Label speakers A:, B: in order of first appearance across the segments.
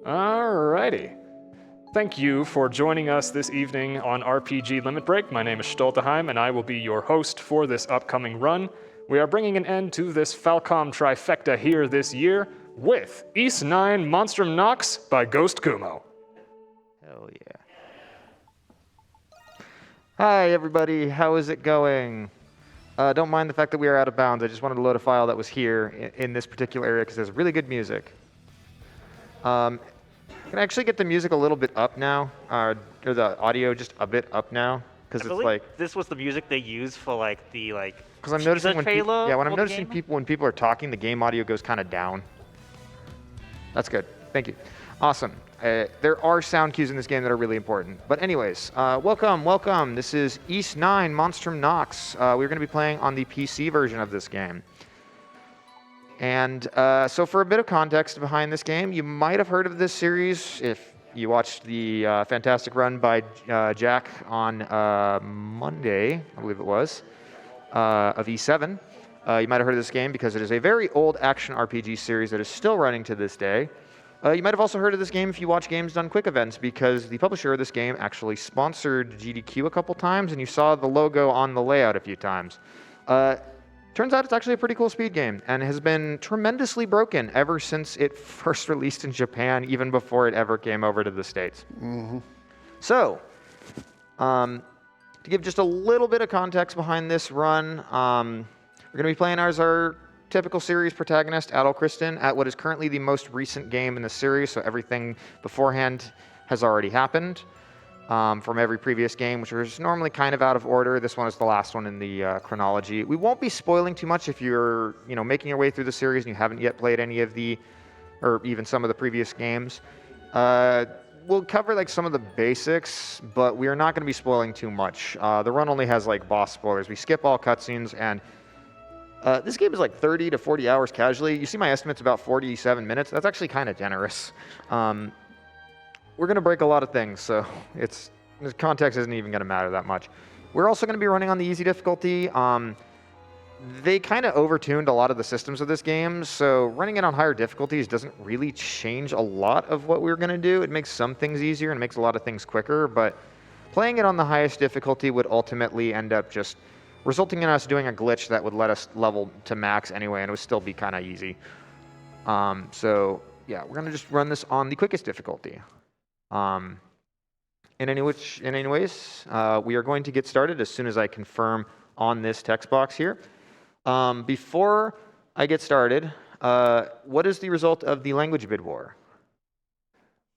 A: Alrighty. Thank you for joining us this evening on RPG Limit Break. My name is Stolteheim, and I will be your host for this upcoming run. We are bringing an end to this Falcom trifecta here this year with East 9 Monstrum Nox by GhostKumo.
B: Hell yeah. Hi, everybody. How is it going? Don't mind the fact that we are out of bounds. I just wanted to load a file that was here in this particular area because there's really good music. Can I actually get the music a little bit up now? Or the audio just a bit up now? Because it's like...
C: this was the music they use for like the
B: Because I'm noticing when
C: when
B: people are talking, the game audio goes kind of down. That's good. Thank you. Awesome. There are sound cues in this game that are really important. But anyways, welcome. This is East 9 Monstrum Nox. We're going to be playing on the PC version of this game. And so for a bit of context behind this game, you might have heard of this series if you watched the fantastic run by Jack on Monday, I believe it was, of E7. You might have heard of this game because it is a very old action RPG series that is still running to this day. You might have also heard of this game if you watch Games Done Quick events because the publisher of this game actually sponsored GDQ a couple times and you saw the logo on the layout a few times. Turns out it's actually a pretty cool speed game and has been tremendously broken ever since it first released in Japan, even before it ever came over to the States.
D: Mm-hmm.
B: So, to give just a little bit of context behind this run, we're going to be playing as our typical series protagonist, Adol Kristen, at what is currently the most recent game in the series, so everything beforehand has already happened. From every previous game, which is normally kind of out of order. This one is the last one in the chronology. We won't be spoiling too much if you're, making your way through the series and you haven't yet played any of or even some of the previous games. We'll cover like some of the basics, but we are not going to be spoiling too much. The run only has like boss spoilers. We skip all cutscenes, and this game is like 30 to 40 hours casually. You see my estimate's about 47 minutes. That's actually kind of generous. We're going to break a lot of things, so the context isn't even going to matter that much. We're also going to be running on the easy difficulty. They kind of overtuned a lot of the systems of this game, so running it on higher difficulties doesn't really change a lot of what we're going to do. It makes some things easier and makes a lot of things quicker, but playing it on the highest difficulty would ultimately end up just resulting in us doing a glitch that would let us level to max anyway, and it would still be kind of easy. So yeah, we're going to just run this on the quickest difficulty. In any ways, we are going to get started as soon as I confirm on this text box here. Before I get started, what is the result of the language bid war?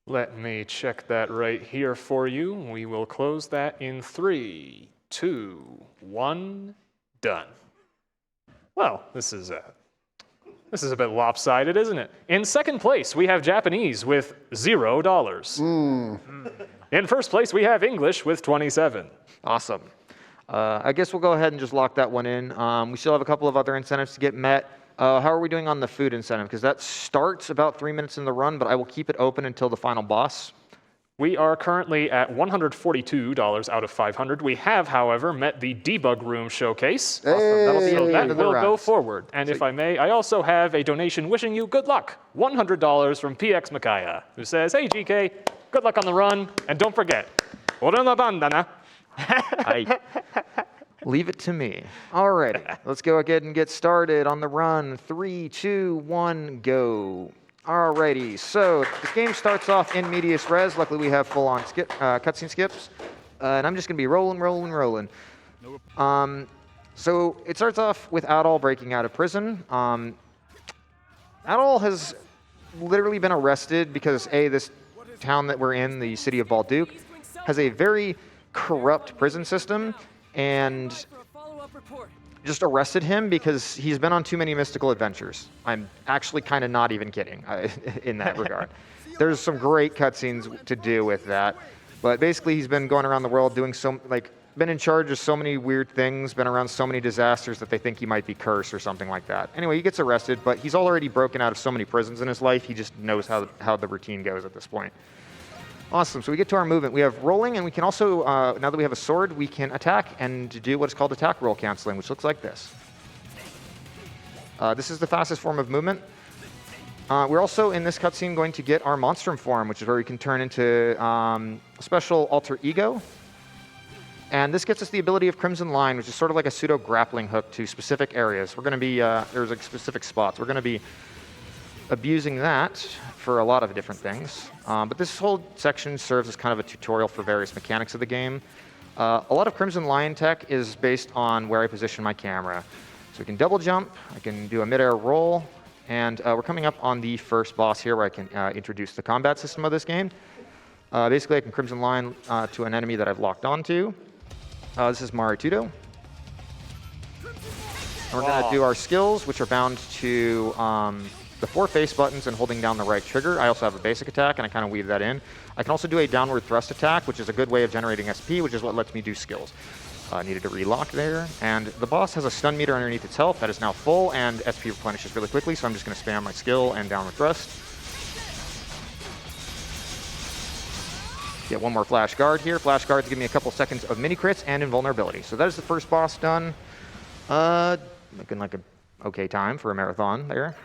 A: Let me check that right here for you. We will close that in 3, 2, 1, done. Well, this is a bit lopsided, isn't it? In second place, we have Japanese with $0. In first place, we have English with 27.
B: Awesome. I guess we'll go ahead and just lock that one in. We still have a couple of other incentives to get met. How are we doing on the food incentive? Because that starts about 3 minutes in the run, but I will keep it open until the final boss.
A: We are currently at $142 out of 500. We have, however, met the debug room showcase.
B: Awesome. That'll be
A: So
B: the
A: that
B: end of the
A: will go
B: rounds.
A: forward. And if I may, I also have a donation wishing you good luck. $100 from PX Makaya, who says, "Hey GK, good luck on the run, and don't forget, ore no bandana."
B: Leave it to me. Alrighty, let's go ahead and get started on the run. 3, 2, 1, go. Alrighty, so this game starts off in medias res. Luckily, we have full-on cutscene skips. And I'm just going to be rolling. So it starts off with Adol breaking out of prison. Adol has literally been arrested because, this town that we're in, the city of Balduke, has a very corrupt prison system, and just arrested him because he's been on too many mystical adventures. I'm actually kind of not even kidding in that regard. There's some great cutscenes to do with that, but basically he's been going around the world doing been in charge of so many weird things, been around so many disasters that they think he might be cursed or something like that. Anyway, he gets arrested, but he's already broken out of so many prisons in his life, he just knows how the routine goes at this point. Awesome, so we get to our movement. We have rolling, and we can also, now that we have a sword, we can attack and do what is called attack roll canceling, which looks like this. This is the fastest form of movement. We're also in this cutscene going to get our Monstrum form, which is where we can turn into a special alter ego. And this gets us the ability of Crimson Line, which is sort of like a pseudo grappling hook to specific areas. We're going to be, there's like specific spots. We're going to be abusing that for a lot of different things. But this whole section serves as kind of a tutorial for various mechanics of the game. A lot of Crimson Lion tech is based on where I position my camera. So we can double jump, I can do a mid-air roll, and we're coming up on the first boss here where I can introduce the combat system of this game. Basically, I can Crimson Line to an enemy that I've locked onto. This is Maritudo. And we're going to do our skills, which are bound to the 4 face buttons and holding down the right trigger. I also have a basic attack, and I kind of weave that in. I can also do a downward thrust attack, which is a good way of generating SP, which is what lets me do skills. Needed to relock there. And the boss has a stun meter underneath its health that is now full, and SP replenishes really quickly, so I'm just going to spam my skill and downward thrust. Get one more flash guard here. Flash guards give me a couple seconds of mini crits and invulnerability. So that is the first boss done. Looking like an okay time for a marathon there.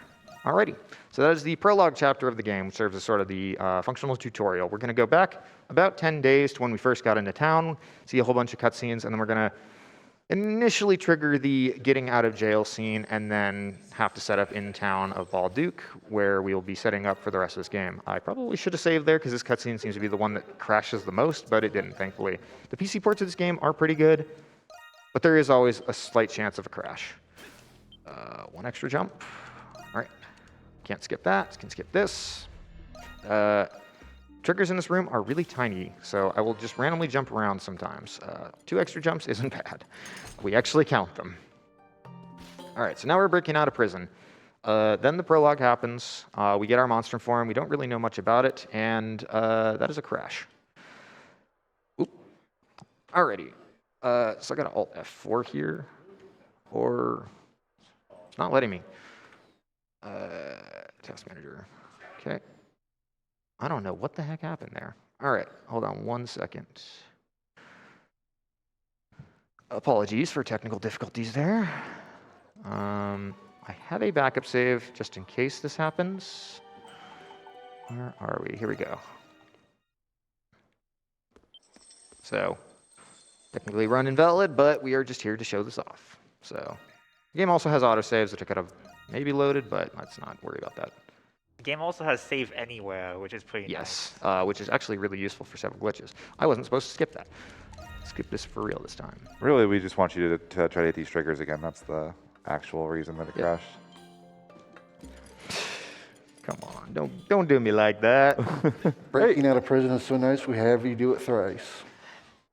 B: Alrighty. So that is the prologue chapter of the game, which serves as sort of the functional tutorial. We're going to go back about 10 days to when we first got into town, see a whole bunch of cutscenes, and then we're going to initially trigger the getting out of jail scene, and then have to set up in town of Balduke, where we will be setting up for the rest of this game. I probably should have saved there, because this cutscene seems to be the one that crashes the most, but it didn't, thankfully. The PC ports of this game are pretty good, but there is always a slight chance of a crash. One extra jump. All right. Can't skip that. Can skip this. Triggers in this room are really tiny, so I will just randomly jump around sometimes. 2 extra jumps isn't bad. We actually count them. All right, so now we're breaking out of prison. Then the prologue happens. We get our Monstrum form. We don't really know much about it, and that is a crash. Oop. Alrighty. So I got to Alt F4 here, or it's not letting me. Task manager. Okay. I don't know what the heck happened there. All right, hold on 1 second. Apologies for technical difficulties there. I have a backup save just in case this happens. Where are we? Here we go. So, technically run invalid, but we are just here to show this off. So, the game also has autosaves, which I could have maybe loaded, but let's not worry about that.
C: The game also has save anywhere, which is pretty
B: nice. Which is actually really useful for several glitches. I wasn't supposed to skip that. Skip this for real this time.
D: Really, we just want you to try to hit these triggers again. That's the actual reason that it crashed.
B: Come on, don't do me like that.
E: Breaking out of prison is so nice, we have you do it thrice.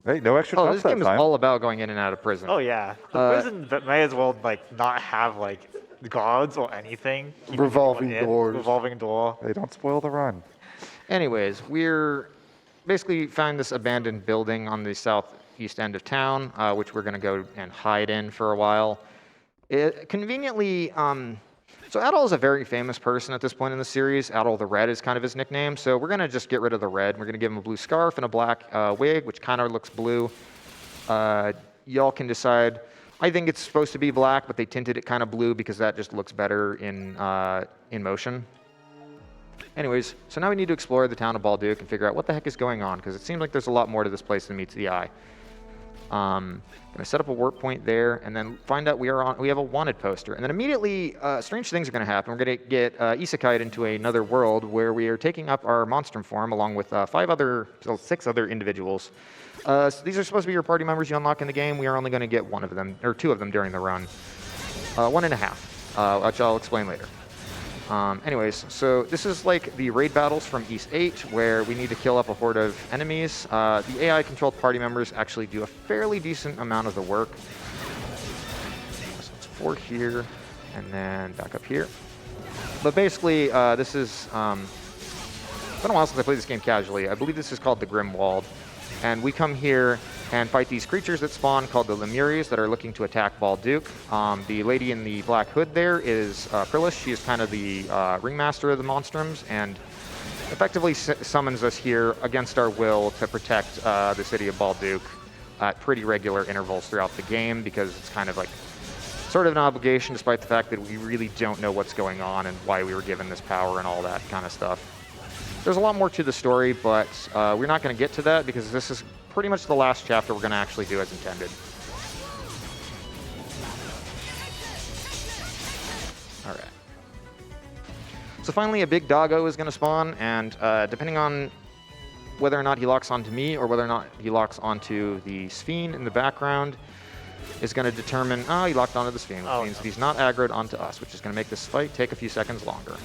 D: Hey, no extra jumps
B: this game
D: that time.
B: is all about going in and out of prison.
C: Oh yeah, the prison that may as well not have guards or anything.
E: Revolving doors.
C: Revolving door.
D: They don't spoil the run.
B: Anyways, we're basically found this abandoned building on the southeast end of town, which we're going to go and hide in for a while. Conveniently, so Adol is a very famous person at this point in the series. Adol the Red is kind of his nickname, so we're going to just get rid of the red. We're going to give him a blue scarf and a black wig, which kind of looks blue. Y'all can decide. I think it's supposed to be black, but they tinted it kind of blue because that just looks better in motion. Anyways, so now we need to explore the town of Balduke and figure out what the heck is going on, because it seems like there's a lot more to this place than meets the eye. Gonna set up a warp point there, and then find out we have a wanted poster, and then immediately strange things are gonna happen. We're gonna get isekai'd into another world where we are taking up our Monstrum form along with 6 other individuals. So these are supposed to be your party members you unlock in the game. We are only gonna get 1 of them, or 2 of them during the run. 1.5, which I'll explain later. Anyways, so this is like the raid battles from East 8, where we need to kill up a horde of enemies. The AI-controlled party members actually do a fairly decent amount of the work. So it's 4 here, and then back up here. But basically, this is... it's been a while since I played this game casually. I believe this is called the Grimwald. And we come here and fight these creatures that spawn called the Lemuries that are looking to attack Balduke. The lady in the black hood there is Prillis. She is kind of the ringmaster of the Monstrums and effectively summons us here against our will to protect the city of Balduke at pretty regular intervals throughout the game, because it's kind of like sort of an obligation, despite the fact that we really don't know what's going on and why we were given this power and all that kind of stuff. There's a lot more to the story, but we're not going to get to that because this is pretty much the last chapter we're going to actually do as intended. All right. So finally, a big doggo is going to spawn, and depending on whether or not he locks onto me or whether or not he locks onto the Sphene in the background is going to determine, oh, he locked onto the Sphene, which means that he's not aggroed onto us, which is going to make this fight take a few seconds longer.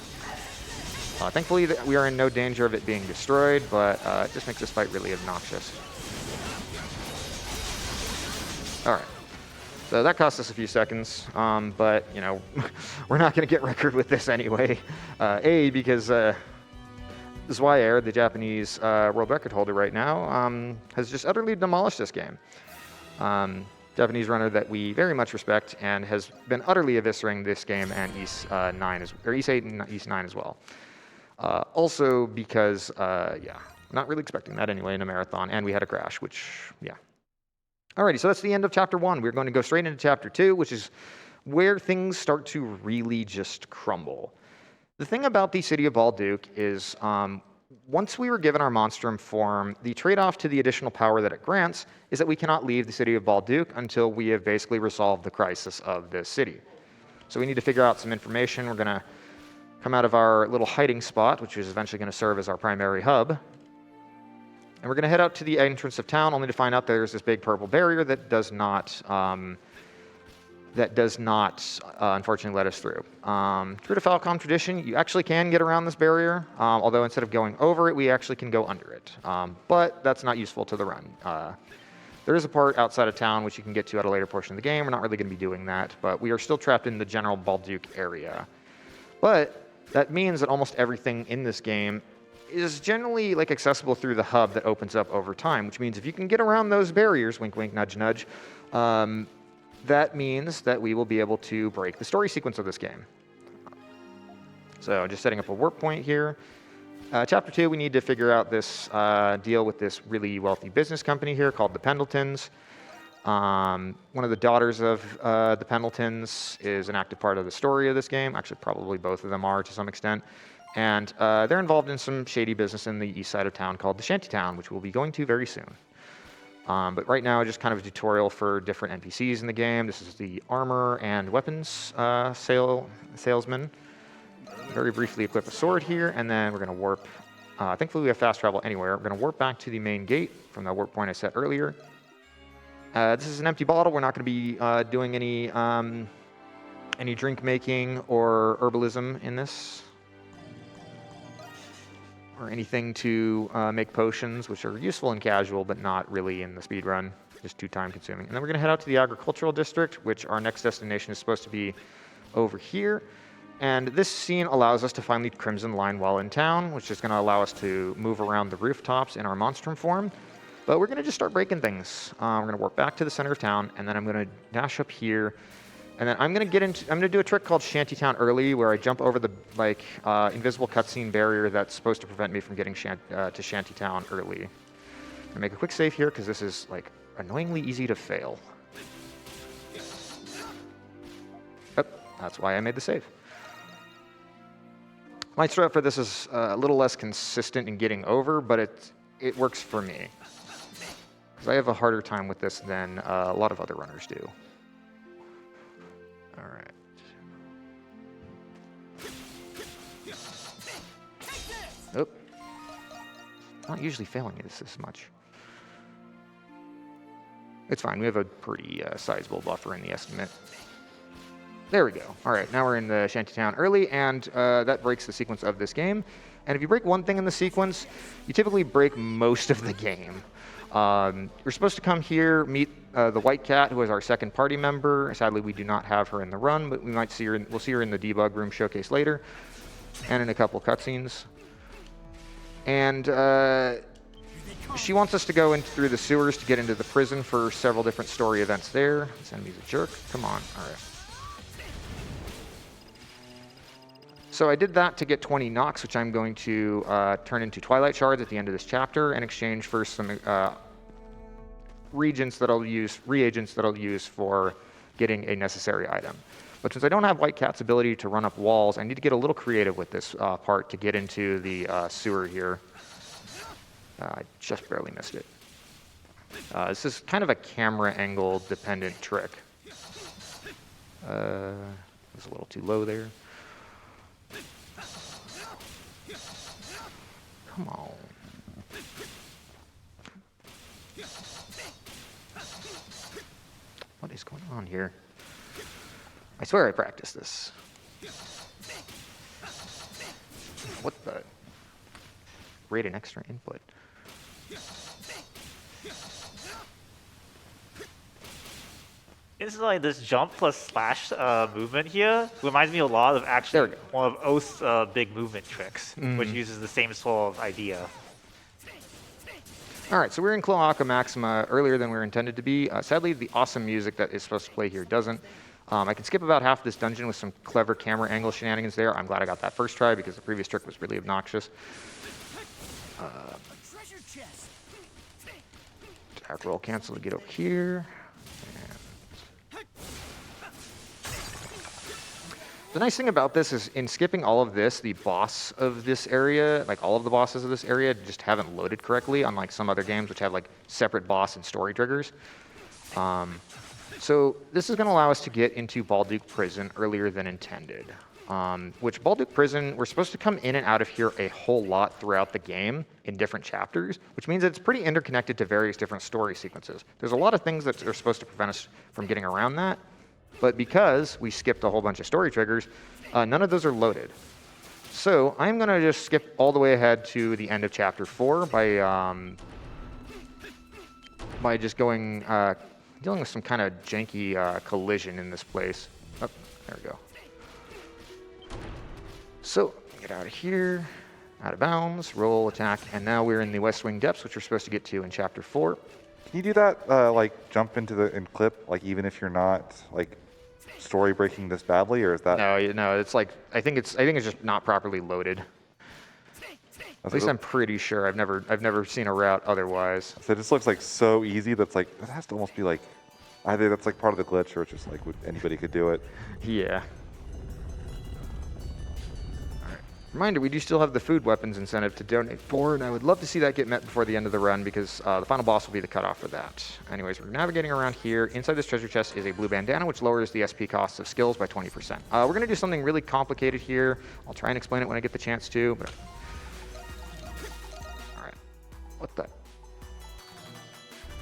B: Thankfully, we are in no danger of it being destroyed, but it just makes this fight really obnoxious. All right. So that cost us a few seconds, but, you know, we're not going to get record with this anyway. Because Zweier, the Japanese world record holder right now, has just utterly demolished this game. Japanese runner that we very much respect and has been utterly eviscerating this game and East 8 and East 9 as well. Also because, yeah, not really expecting that anyway in a marathon, and we had a crash, which, yeah. Alrighty, so that's the end of Chapter 1. We're going to go straight into Chapter 2, which is where things start to really just crumble. The thing about the City of Balduke is, once we were given our Monstrum form, the trade-off to the additional power that it grants is that we cannot leave the City of Balduke until we have basically resolved the crisis of this city. So we need to figure out some information. We're going to come out of our little hiding spot, which is eventually going to serve as our primary hub. And we're going to head out to the entrance of town, only to find out there's this big purple barrier that does not, unfortunately, let us through. True to Falcom tradition, you actually can get around this barrier, although instead of going over it, we actually can go under it. But that's not useful to the run. There is a part outside of town which you can get to at a later portion of the game. We're not really going to be doing that, but we are still trapped in the general Balduke area. But that means that almost everything in this game is generally like accessible through the hub that opens up over time, which means if you can get around those barriers, wink, wink, nudge, nudge, that means that we will be able to break the story sequence of this game. So just setting up a warp point here. Chapter 2, we need to figure out this deal with this really wealthy business company here called the Pendletons. One of the daughters of the Pendletons is an active part of the story of this game. Actually, probably both of them are to some extent. And they're involved in some shady business in the east side of town called the Shantytown, which we'll be going to very soon. But right now, just kind of a tutorial for different NPCs in the game. This is the armor and weapons salesman. Very briefly equip a sword here, and then we're going to warp. Thankfully, we have fast travel anywhere. We're going to warp back to the main gate from the warp point I set earlier. This is an empty bottle. We're not going to be doing any drink making or herbalism in this, or anything to make potions, which are useful and casual, but not really in the speedrun, just too time consuming. And then we're going to head out to the agricultural district, which our next destination is supposed to be over here. And this scene allows us to find the Crimson Line while in town, which is going to allow us to move around the rooftops in our Monstrum form. But we're going to just start breaking things. We're going to warp back to the center of town, and then I'm going to dash up here. And then I'm going to do a trick called Shantytown Early, where I jump over the invisible cutscene barrier that's supposed to prevent me from getting to Shantytown early. I'm going to make a quick save here, because this is like annoyingly easy to fail. Oh, that's why I made the save. My strat for this is a little less consistent in getting over, but it works for me. Because I have a harder time with this than a lot of other runners do. All right. Oop. Not usually failing this much. It's fine. We have a pretty sizable buffer in the estimate. There we go. All right, now we're in the Shantytown early, and that breaks the sequence of this game. And if you break one thing in the sequence, you typically break most of the game. You're supposed to come here, meet the White Cat, who is our second party member. Sadly, we do not have her in the run, but we might see her. We'll see her in the debug room showcase later, and in a couple cutscenes. And she wants us to go in through the sewers to get into the prison for several different story events there. This enemy's a jerk. Come on. All right. So I did that to get 20 Nox, which I'm going to turn into Twilight Shards at the end of this chapter in exchange for some reagents that I'll use for getting a necessary item. But since I don't have White Cat's ability to run up walls, I need to get a little creative with this part to get into the sewer here. I just barely missed it. This is kind of a camera angle dependent trick. It was a little too low there. Come on. What is going on here? I swear I practiced this. What the? Rate an extra input.
C: Instantly, this jump plus slash movement here reminds me a lot of actually one of Oath's big movement tricks, which uses the same sort of idea.
B: All right, so we're in Cloaca Maxima earlier than we were intended to be. Sadly, the awesome music that is supposed to play here doesn't. I can skip about half this dungeon with some clever camera angle shenanigans there. I'm glad I got that first try because the previous trick was really obnoxious. Attack roll cancel to get over here. The nice thing about this is in skipping all of this, the boss of this area, like all of the bosses of this area, just haven't loaded correctly, unlike some other games which have like separate boss and story triggers. So this is going to allow us to get into Balduke Prison earlier than intended. Which Balduke Prison, we're supposed to come in and out of here a whole lot throughout the game in different chapters, which means it's pretty interconnected to various different story sequences. There's a lot of things that are supposed to prevent us from getting around that, but because we skipped a whole bunch of story triggers, none of those are loaded. So I'm going to just skip all the way ahead to the end of Chapter 4 by just going, dealing with some kind of janky collision in this place. Oh, there we go. So, get out of here, out of bounds, roll, attack, and now we're in the West Wing Depths, which we're supposed to get to in Chapter 4.
D: Can you do that, like jump into the clip, like even if you're not like story breaking this badly, or is that?
B: No, it's like I think it's just not properly loaded. At least I'm pretty sure. I've never seen a route otherwise.
D: So it just looks like so easy. That's like that has to almost be like either that's like part of the glitch, or it's just like anybody could do it.
B: Yeah. Reminder, we do still have the food weapons incentive to donate for, and I would love to see that get met before the end of the run because the final boss will be the cutoff for that. Anyways, we're navigating around here. Inside this treasure chest is a blue bandana, which lowers the SP costs of skills by 20%. We're going to do something really complicated here. I'll try and explain it when I get the chance to. But... All right.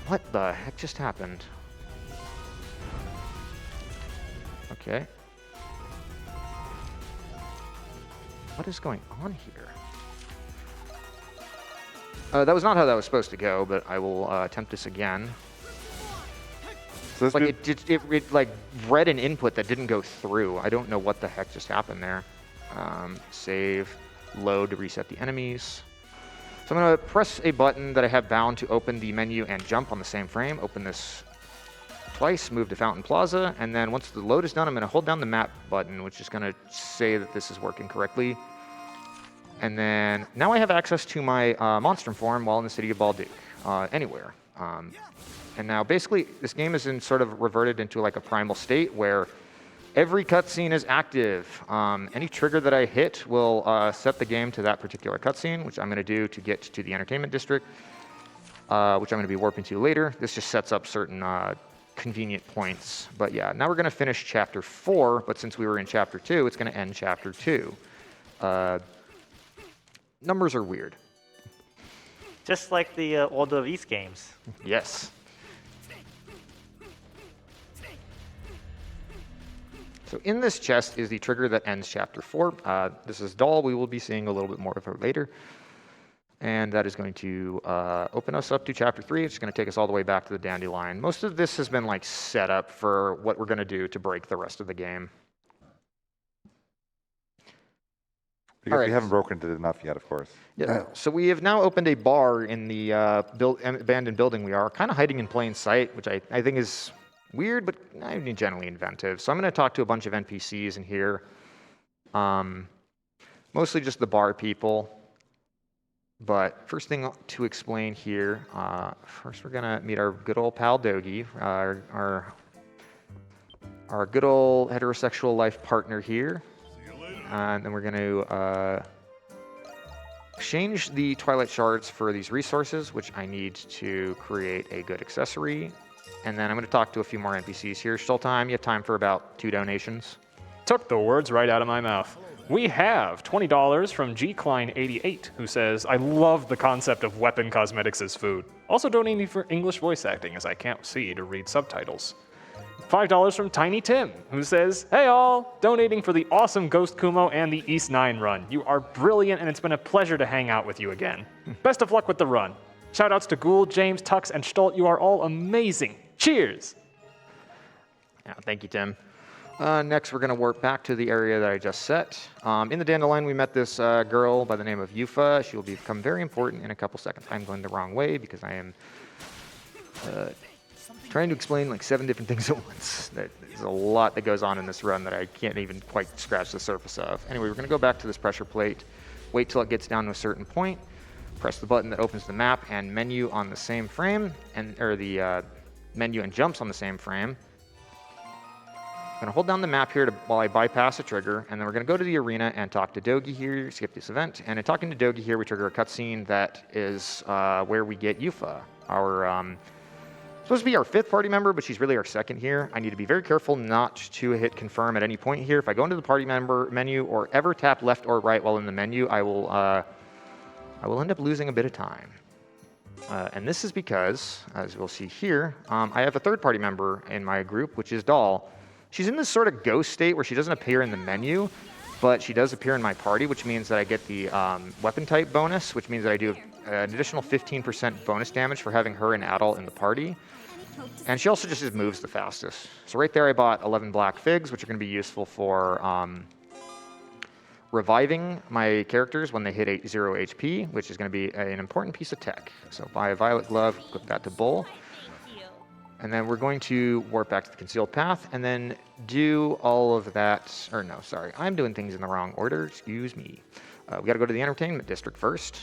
B: What the heck just happened? Okay. What is going on here? That was not how that was supposed to go, but I will attempt this again.
D: So this
B: Like it like read an input that didn't go through. I don't know what the heck just happened there. Save, load to reset the enemies. So I'm going to press a button that I have bound to open the menu and jump on the same frame. Open this twice, move to Fountain Plaza, and then once the load is done, I'm going to hold down the map button, which is going to say that this is working correctly. And then now I have access to my Monstrum form while in the city of Balduke, anywhere. And now basically this game is in sort of reverted into like a primal state where every cutscene is active. Any trigger that I hit will set the game to that particular cutscene, which I'm going to do to get to the entertainment district, which I'm going to be warping to later. This just sets up certain convenient points. But yeah, now we're going to finish Chapter 4, but since we were in Chapter 2, it's going to end Chapter 2. Numbers are weird.
C: Just like the Order of East games.
B: Yes. So in this chest is the trigger that ends Chapter 4. This is Doll. We will be seeing a little bit more of her later. And that is going to open us up to Chapter 3. It's going to take us all the way back to the Dandelion. Most of this has been like set up for what we're going to do to break the rest of the game.
D: Because
B: right.
D: we haven't broken it enough yet, of course.
B: Yeah. So we have now opened a bar in the abandoned building we are, kind of hiding in plain sight, which I think is weird, but I mean, generally inventive. So I'm going to talk to a bunch of NPCs in here. Mostly just the bar people. But first thing to explain here, first we're going to meet our good old pal Dogi, our our good old heterosexual life partner here. And then we're going to exchange the Twilight Shards for these resources, which I need to create a good accessory. And then I'm going to talk to a few more NPCs here. Still time? You have time for about 2 donations.
A: Took the words right out of my mouth. We have $20 from GKlein88, who says, I love the concept of weapon cosmetics as food. Also donating for English voice acting, as I can't see to read subtitles. $5 from Tiny Tim, who says, hey all, donating for the awesome GhostKumo and the East 9 run. You are brilliant and it's been a pleasure to hang out with you again. Best of luck with the run. Shoutouts to Gould, James, Tux, and Stolt. You are all amazing. Cheers!
B: Yeah, thank you, Tim. Next, we're going to warp back to the area that I just set. In the Dandelion, we met this girl by the name of Yufa. She will become very important in a couple seconds. I'm going the wrong way because I am trying to explain like 7 different things at once. There's a lot that goes on in this run that I can't even quite scratch the surface of. Anyway, we're going to go back to this pressure plate, wait till it gets down to a certain point, press the button that opens the map and menu on the same frame, or the menu and jumps on the same frame. I'm going to hold down the map here while I bypass a trigger, and then we're going to go to the arena and talk to Dogi here, skip this event. And in talking to Dogi here, we trigger a cutscene that is where we get Yufa, our supposed to be our 5th party member, but she's really our 2nd here. I need to be very careful not to hit confirm at any point here. If I go into the party member menu or ever tap left or right while in the menu, I will end up losing a bit of time. And this is because, as we'll see here, I have a 3rd party member in my group, which is Doll. She's in this sort of ghost state where she doesn't appear in the menu, but she does appear in my party, which means that I get the weapon type bonus, which means that I do an additional 15% bonus damage for having her and Adol in the party. And she also just moves the fastest. So right there I bought 11 black figs, which are going to be useful for reviving my characters when they hit 0 HP, which is going to be an important piece of tech. So buy a violet glove, click that to Bull. And then we're going to warp back to the concealed path and then do all of that. Or no, sorry, I'm doing things in the wrong order. Excuse me. We got to go to the entertainment district first.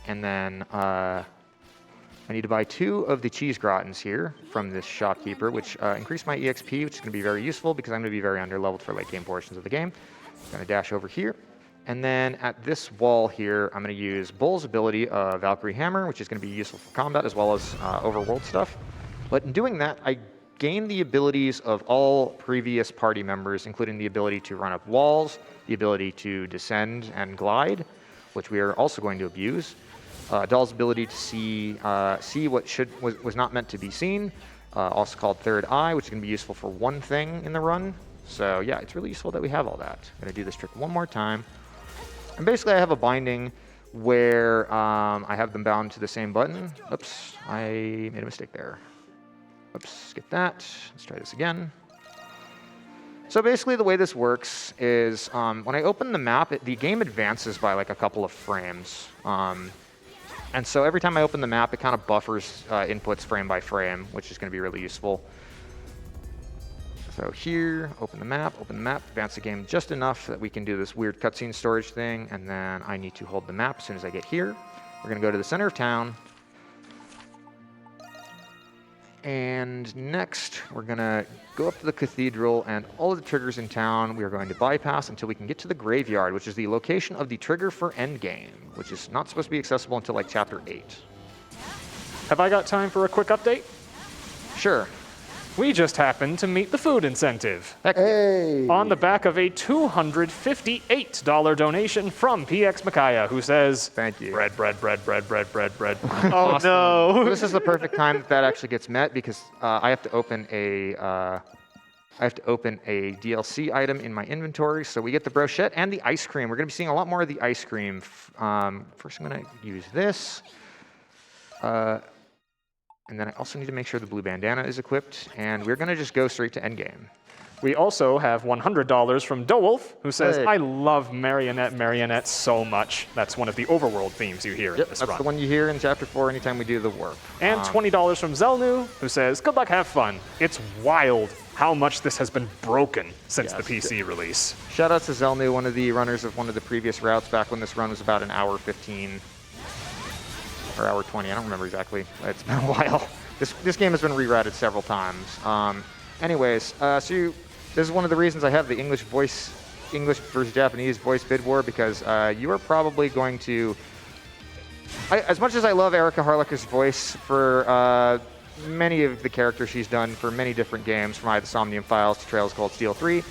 B: And then I need to buy 2 of the cheese gratins here from this shopkeeper, which increase my EXP, which is going to be very useful because I'm going to be very underleveled for late game portions of the game. I'm going to dash over here. And then at this wall here, I'm going to use Bull's ability, Valkyrie Hammer, which is going to be useful for combat as well as overworld stuff. But in doing that, I gain the abilities of all previous party members, including the ability to run up walls, the ability to descend and glide, which we are also going to abuse. Doll's ability to see what was not meant to be seen, also called Third Eye, which is going to be useful for one thing in the run. So yeah, it's really useful that we have all that. I'm going to do this trick one more time. And basically I have a binding where I have them bound to the same button. Oops, I made a mistake there. Oops, skip that. Let's try this again. So basically the way this works is when I open the map, the game advances by like a couple of frames. And so every time I open the map, it kind of buffers inputs frame by frame, which is going to be really useful. So here, open the map, advance the game just enough that we can do this weird cutscene storage thing, and then I need to hold the map as soon as I get here. We're going to go to the center of town. And next, we're going to go up to the cathedral, and all of the triggers in town we are going to bypass until we can get to the graveyard, which is the location of the trigger for endgame, which is not supposed to be accessible until like chapter 8.
A: Have I got time for a quick update?
B: Sure.
A: We just happened to meet the food incentive.
B: Heck yeah.
E: Hey!
A: On the back of a $258 donation from PX Micaiah, who says,
B: Thank you.
A: bread, bread, bread, bread, bread, bread, bread.
C: Oh no!
B: This is the perfect time that actually gets met because I have to open a DLC item in my inventory. So we get the brochette and the ice cream. We're going to be seeing a lot more of the ice cream. First, I'm going to use this. And then I also need to make sure the blue bandana is equipped. And we're going to just go straight to endgame.
A: We also have $100 from Dowolf, who says,
B: Hey.
A: I love Marionette so much. That's one of the overworld themes you hear in this
B: That's
A: run.
B: the one you hear in Chapter 4 anytime we do the warp.
A: And $20 from Zelnu, who says, good luck, have fun. It's wild how much this has been broken since the PC release.
B: Shout out to Zelnu, one of the runners of one of the previous routes back when this run was about an hour 15 or hour 20. I don't remember exactly. It's been a while. This game has been rerouted several times. Anyways, so this is one of the reasons I have the English versus Japanese voice bid war, because you are probably going to... as much as I love Erica Harlacher's voice for many of the characters she's done for many different games, from either Somnium Files to Trails Cold Steel 3,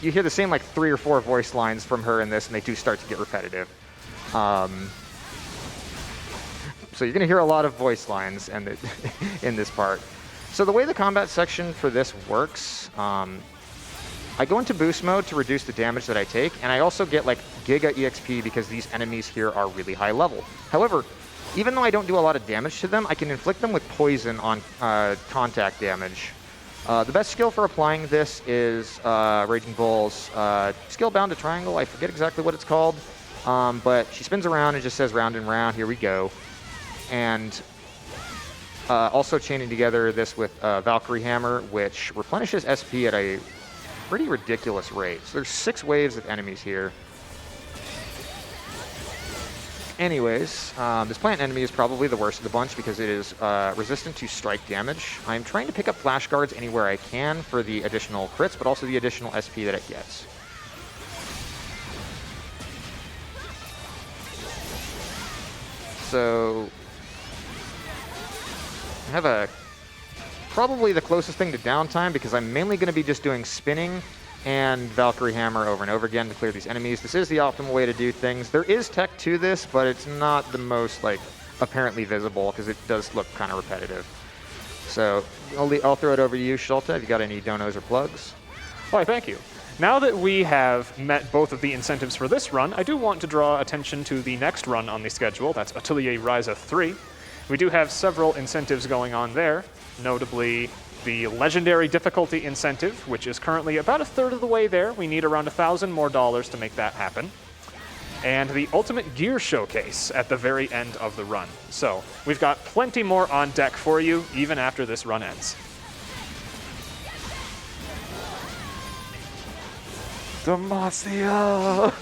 B: you hear the same like 3 or 4 voice lines from her in this, and they do start to get repetitive. So you're going to hear a lot of voice lines in this part. So the way the combat section for this works, I go into boost mode to reduce the damage that I take, and I also get like Giga EXP because these enemies here are really high level. However, even though I don't do a lot of damage to them, I can inflict them with poison on contact damage. The best skill for applying this is Raging Bull's skill bound to triangle. I forget exactly what it's called, but she spins around and just says round and round, here we go. And also chaining together this with Valkyrie Hammer, which replenishes SP at a pretty ridiculous rate. So there's 6 waves of enemies here. Anyways, this plant enemy is probably the worst of the bunch because it is resistant to strike damage. I'm trying to pick up flash guards anywhere I can for the additional crits, but also the additional SP that it gets. So I have probably the closest thing to downtime, because I'm mainly going to be just doing spinning and Valkyrie Hammer over and over again to clear these enemies. This is the optimal way to do things. There is tech to this, but it's not the most like apparently visible because it does look kind of repetitive. So I'll throw it over to you, Schulte. Have you got any donos or plugs?
A: Why, thank you. Now that we have met both of the incentives for this run, I do want to draw attention to the next run on the schedule. That's Atelier Ryza 3. We do have several incentives going on there, notably the legendary difficulty incentive, which is currently about 1/3 of the way there. We need around $1,000 more to make that happen. And the ultimate gear showcase at the very end of the run. So we've got plenty more on deck for you, even after this run ends.
D: Demacia!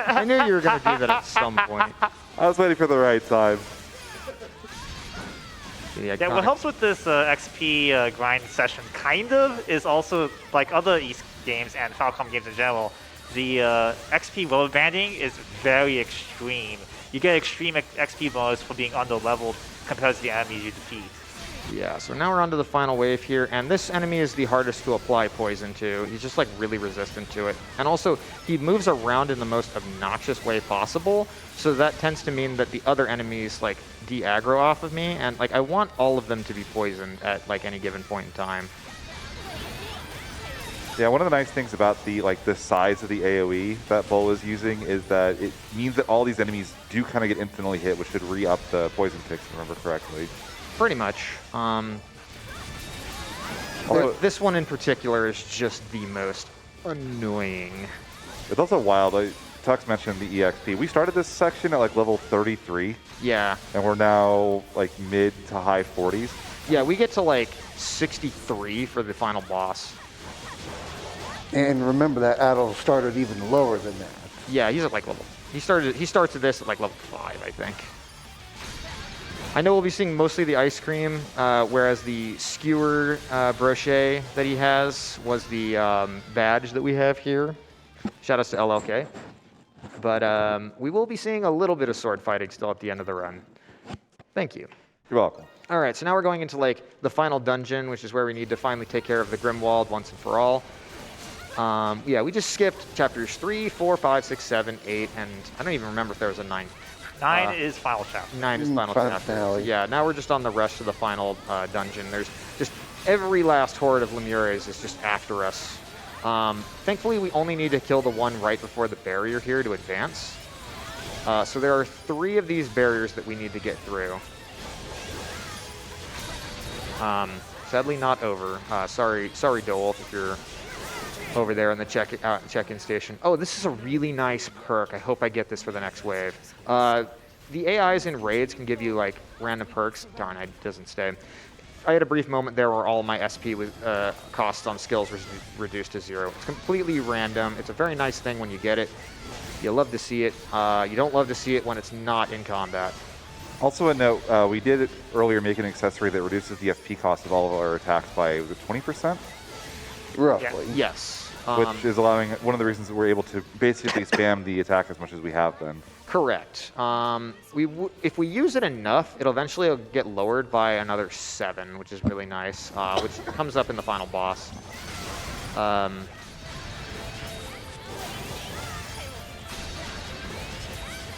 B: I knew you were going to do that at some point.
D: I was waiting for the right time.
C: Yeah, what helps with this XP grind session, kind of, is also, like other East games and Falcom games in general, the XP load banding is very extreme. You get extreme XP bonus for being under-leveled compared to the enemies you defeat.
B: Yeah, so now we're on to the final wave here, and this enemy is the hardest to apply poison to. He's just like really resistant to it. And also, he moves around in the most obnoxious way possible, so that tends to mean that the other enemies like de-aggro off of me, and like I want all of them to be poisoned at like any given point in time.
D: Yeah, one of the nice things about the size of the AoE that Bull is using is that it means that all these enemies do kind of get instantly hit, which should re-up the poison ticks, if I remember correctly.
B: Pretty much. This one in particular is just the most annoying.
D: It's also wild. Tux mentioned the EXP. We started this section at like level 33.
B: Yeah.
D: And we're now like mid to high 40s.
B: Yeah, we get to like 63 for the final boss.
E: And remember that Adol started even lower than that.
B: Yeah, he's at like level. He starts at this at like level 5, I think. I know we'll be seeing mostly the ice cream, whereas the skewer brochet that he has was the badge that we have here. Shout outs to LLK. But we will be seeing a little bit of sword fighting still at the end of the run. Thank you.
D: You're welcome.
B: All right, so now we're going into like the final dungeon, which is where we need to finally take care of the Grimwald once and for all. Yeah, we just skipped chapters 3, 4, 5, 6, 7, 8, and I don't even remember if there was a 9.
C: 9 is final chapter.
B: 9 is final
E: Final
B: chapter.
E: finale.
B: Yeah, now we're just on the rest of the final dungeon. There's just every last horde of Lemures is just after us. Thankfully, we only need to kill the one right before the barrier here to advance. So there are 3 of these barriers that we need to get through. Sadly, not over. Sorry, Dole, if you're over there in the check-in station. Oh, this is a really nice perk. I hope I get this for the next wave. The AIs in raids can give you like random perks. Darn, it doesn't stay. I had a brief moment there where all my SP costs on skills was reduced to 0. It's completely random. It's a very nice thing when you get it. You love to see it. You don't love to see it when it's not in combat.
D: Also a note, we did earlier make an accessory that reduces the FP cost of all of our attacks by 20%.
E: roughly.
B: Yes.
D: Which is allowing one of the reasons that we're able to basically spam the attack as much as we have been.
B: Correct. If we use it enough, it'll eventually get lowered by another 7, which is really nice, which comes up in the final boss.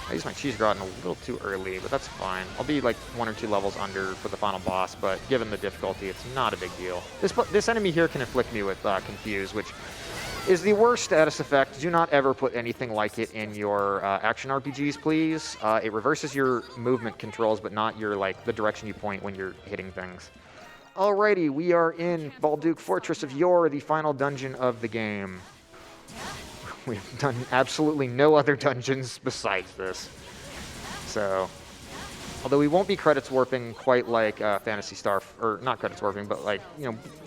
B: I used my cheese gratin a little too early, but that's fine. I'll be like 1 or 2 levels under for the final boss, but given the difficulty, it's not a big deal. This enemy here can inflict me with Confuse, which is the worst status effect. Do not ever put anything like it in your action RPGs, please. It reverses your movement controls, but not your the direction you point when you're hitting things. Alrighty, we are in Balduke Fortress of Yore, the final dungeon of the game. We've done absolutely no other dungeons besides this. So, although we won't be credits warping quite like Phantasy Star, or not credits warping, but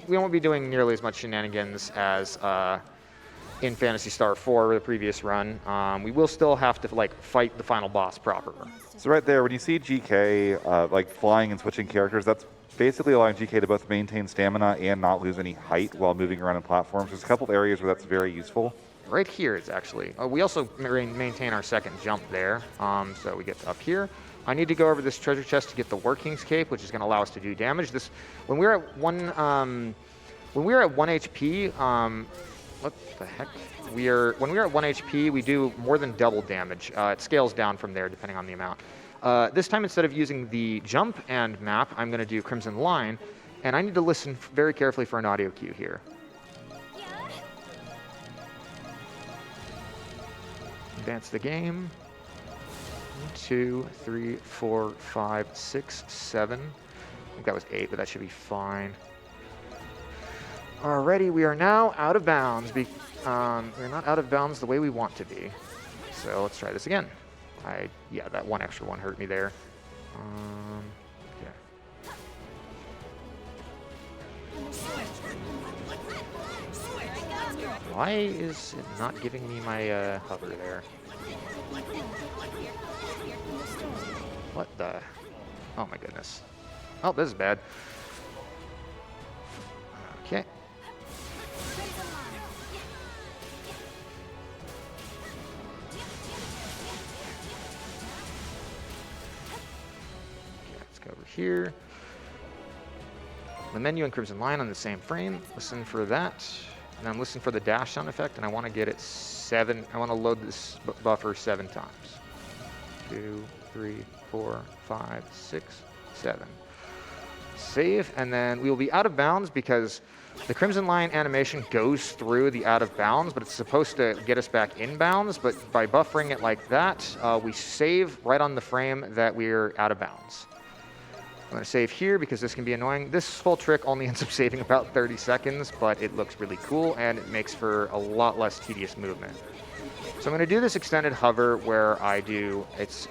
B: we won't be doing nearly as much shenanigans as in Phantasy Star 4, the previous run. We will still have to fight the final boss proper.
D: So right there, when you see GK flying and switching characters, that's basically allowing GK to both maintain stamina and not lose any height while moving around in platforms. There's a couple of areas where that's very useful.
B: Right here it's actually. We also maintain our second jump there, so we get up here. I need to go over this treasure chest to get the Working's Cape, which is going to allow us to do damage. When we're at 1 HP, what the heck? When we're at 1 HP, we do more than double damage. It scales down from there depending on the amount. This time, instead of using the jump and map, I'm going to do Crimson Line, and I need to listen very carefully for an audio cue here. Advance the game. 1, 2, 3, 4, 5, 6, 7. I think that was 8, but that should be fine. Alrighty, we are now out of bounds. We're not out of bounds the way we want to be. So let's try this again. Yeah, that one extra one hurt me there. Okay. Why is it not giving me my hover there? What the? Oh my goodness. Oh, this is bad. Okay. Let's go over here. The menu and Crimson Line on the same frame. Listen for that. And then listen for the dash sound effect, and I want to get it 7. I want to load this buffer 7 times. 2, 3, 4, 5, 6, 7. Save, and then we will be out of bounds because the Crimson Line animation goes through the out of bounds, but it's supposed to get us back in bounds. But by buffering it like that, we save right on the frame that we're out of bounds. I'm going to save here because this can be annoying. This whole trick only ends up saving about 30 seconds, but it looks really cool and it makes for a lot less tedious movement. So I'm going to do this extended hover where I do, it's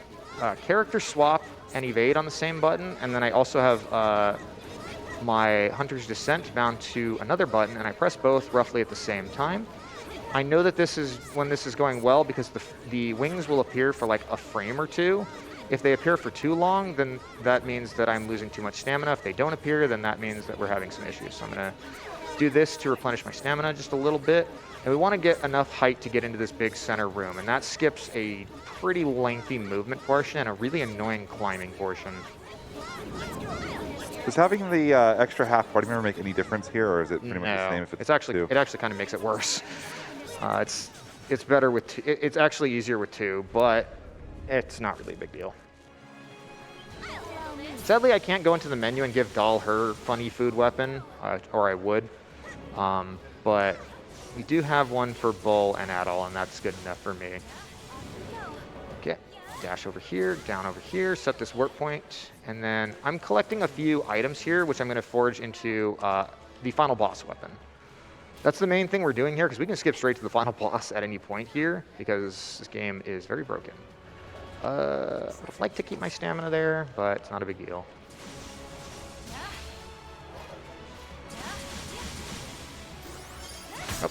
B: character swap and evade on the same button, and then I also have my Hunter's Descent bound to another button, and I press both roughly at the same time. I know that this is when this is going well because the wings will appear for like a frame or two. If they appear for too long, then that means that I'm losing too much stamina. If they don't appear, then that means that we're having some issues. So I'm going to do this to replenish my stamina just a little bit. And we want to get enough height to get into this big center room. And that skips a pretty lengthy movement portion and a really annoying climbing portion.
D: Does having the extra half party member make any difference here, or is it pretty much the same if it's
B: actually
D: 2?
B: It actually kind of makes it worse. It's better with 2. It's actually easier with 2, but it's not really a big deal. Sadly, I can't go into the menu and give Doll her funny food weapon, or I would. But we do have one for Bull and Adol, and that's good enough for me. Okay, dash over here, down over here, set this warp point, and then I'm collecting a few items here, which I'm going to forge into the final boss weapon. That's the main thing we're doing here, because we can skip straight to the final boss at any point here, because this game is very broken. I'd like to keep my stamina there, but it's not a big deal. Oh.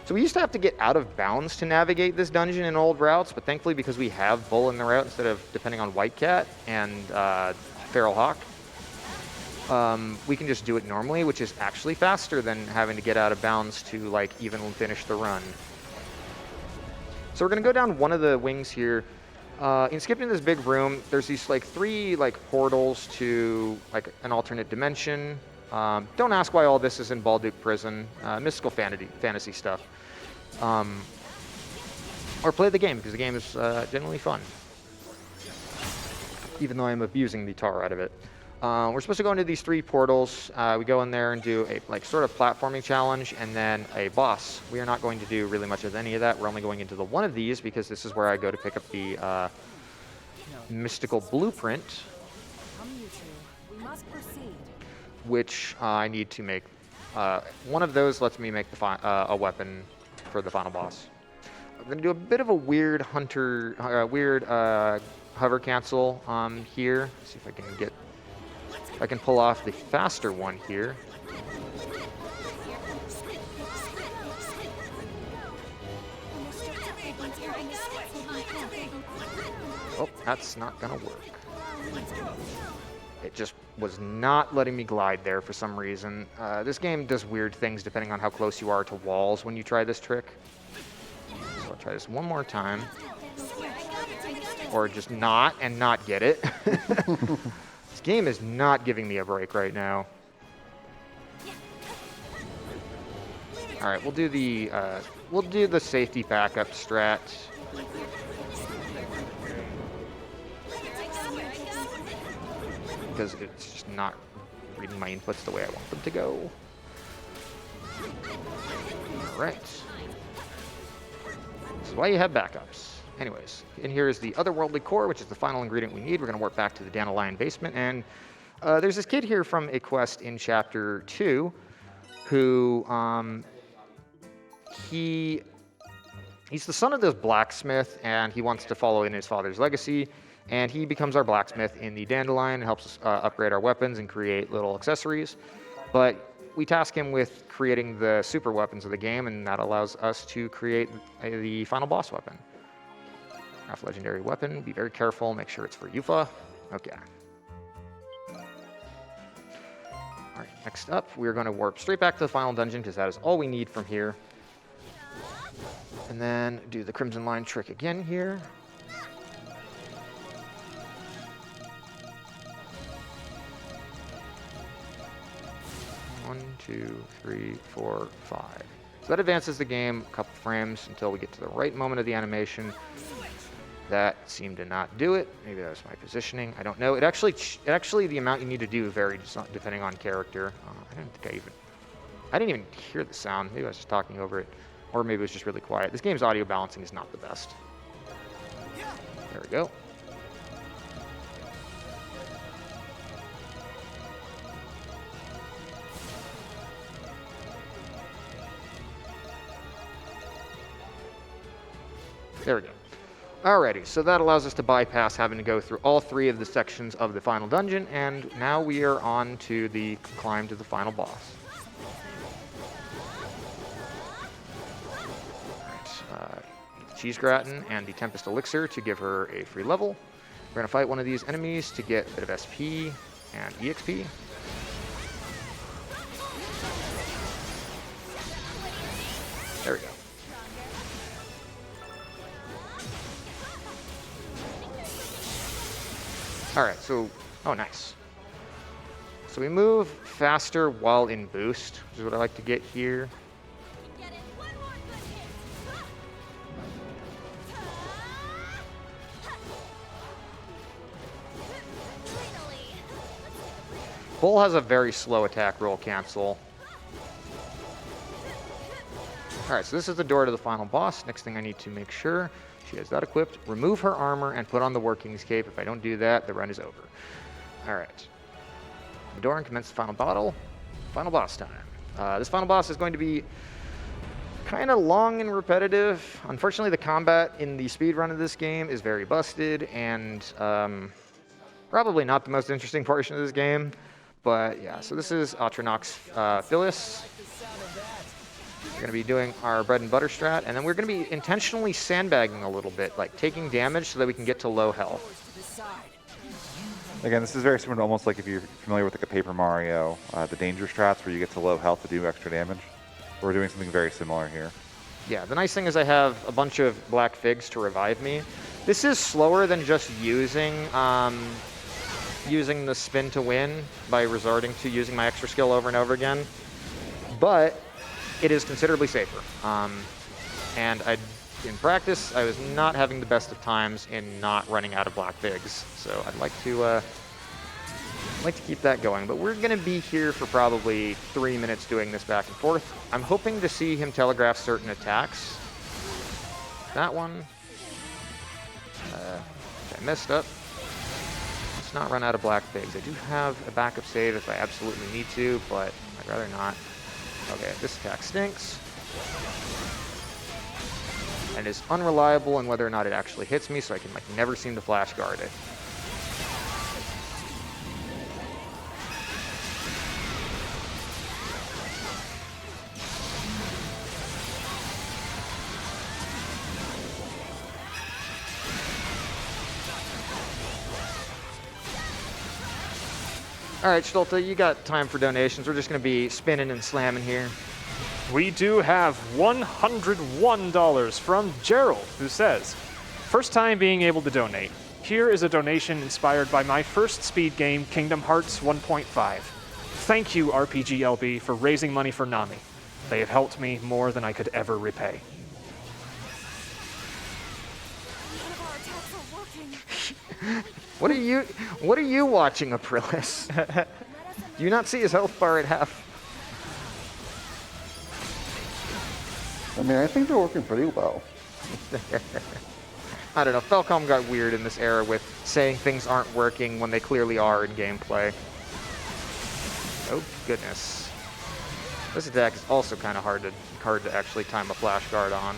B: So we used to have to get out of bounds to navigate this dungeon in old routes, but thankfully because we have Bull in the route instead of depending on White Cat and Feral Hawk, we can just do it normally, which is actually faster than having to get out of bounds to like even finish the run. So we're gonna go down one of the wings here. In skipping this big room, there's these like 3 like portals to like an alternate dimension. Don't ask why all this is in Balduke Prison. Mystical fantasy stuff. Or play the game, because the game is generally fun. Even though I'm abusing the tar out of it. We're supposed to go into these 3 portals. We go in there and do a like sort of platforming challenge and then a boss. We are not going to do really much of any of that. We're only going into the one of these because this is where I go to pick up the mystical blueprint,
F: Come, you two. We must proceed.
B: which I need to make. One of those lets me make the a weapon for the final boss. I'm going to do a bit of a weird hover cancel here. See if I can get. I can pull off the faster one here. Oh, that's not gonna work. It just was not letting me glide there for some reason. This game does weird things depending on how close you are to walls when you try this trick. So I'll try this one more time. Or just not and not get it. This game is not giving me a break right now. All right, we'll do the safety backup strat. Because it's just not reading my inputs the way I want them to go. All right. This is why you have backups. Anyways, in here is the otherworldly core, which is the final ingredient we need. We're going to warp back to the Dandelion basement, and there's this kid here from a quest in Chapter 2 who, he's the son of this blacksmith, and he wants to follow in his father's legacy, and he becomes our blacksmith in the Dandelion and helps us upgrade our weapons and create little accessories. But we task him with creating the super weapons of the game, and that allows us to create the final boss weapon. Craft legendary weapon. Be very careful. Make sure it's for Yufa. Okay. All right. Next up, we're going to warp straight back to the final dungeon because that is all we need from here. And then do the Crimson Line trick again here. One, 2, 3, 4, 5. So that advances the game a couple frames until we get to the right moment of the animation. That seemed to not do it. Maybe that was my positioning. I don't know. It actually the amount you need to do varied depending on character. I didn't even hear the sound. Maybe I was just talking over it, or maybe it was just really quiet. This game's audio balancing is not the best. There we go. There we go. Alrighty, so that allows us to bypass having to go through all 3 of the sections of the final dungeon, and now we are on to the climb to the final boss. Alright, Cheese Gratin and the Tempest Elixir to give her a free level. We're going to fight one of these enemies to get a bit of SP and EXP. There we go. All right, so, oh, nice. So we move faster while in boost, which is what I like to get here. Bull has a very slow attack roll cancel. All right, so this is the door to the final boss. Next thing I need to make sure she has that equipped. Remove her armor and put on the Working's Cape. If I don't do that, the run is over. All right. The door and commence the final battle. Final boss time. This final boss is going to be kind of long and repetitive. Unfortunately, the combat in the speedrun of this game is very busted and probably not the most interesting portion of this game. But yeah, so this is Nox Phyllis. We're going to be doing our bread and butter strat, and then we're going to be intentionally sandbagging a little bit, like taking damage so that we can get to low health.
D: Again, this is very similar to almost like if you're familiar with like a Paper Mario, the danger strats where you get to low health to do extra damage. We're doing something very similar here.
B: Yeah, the nice thing is I have a bunch of black figs to revive me. This is slower than just using using the spin to win by resorting to using my extra skill over and over again, but it is considerably safer. And in practice, I was not having the best of times in not running out of black figs, so I'd like to keep that going. But we're going to be here for probably 3 minutes doing this back and forth. I'm hoping to see him telegraph certain attacks. That one, I messed up. Let's not run out of black figs. I do have a backup save if I absolutely need to, but I'd rather not. Okay, this attack stinks. And is unreliable in whether or not it actually hits me, so I can like never seem to flash guard it. All right, Stolte, you got time for donations. We're just going to be spinning and slamming here.
A: We do have $101 from Gerald, who says, first time being able to donate. Here is a donation inspired by my first speed game, Kingdom Hearts 1.5. Thank you, RPGLB, for raising money for Nami. They have helped me more than I could ever repay.
F: None of our attacks are working.
B: What are you watching, Aprilis? Do you not see his health bar at half?
E: I mean, I think they're working pretty well.
B: I don't know, Falcom got weird in this era with saying things aren't working when they clearly are in gameplay. Oh goodness. This attack is also kind of hard to actually time a flash guard on.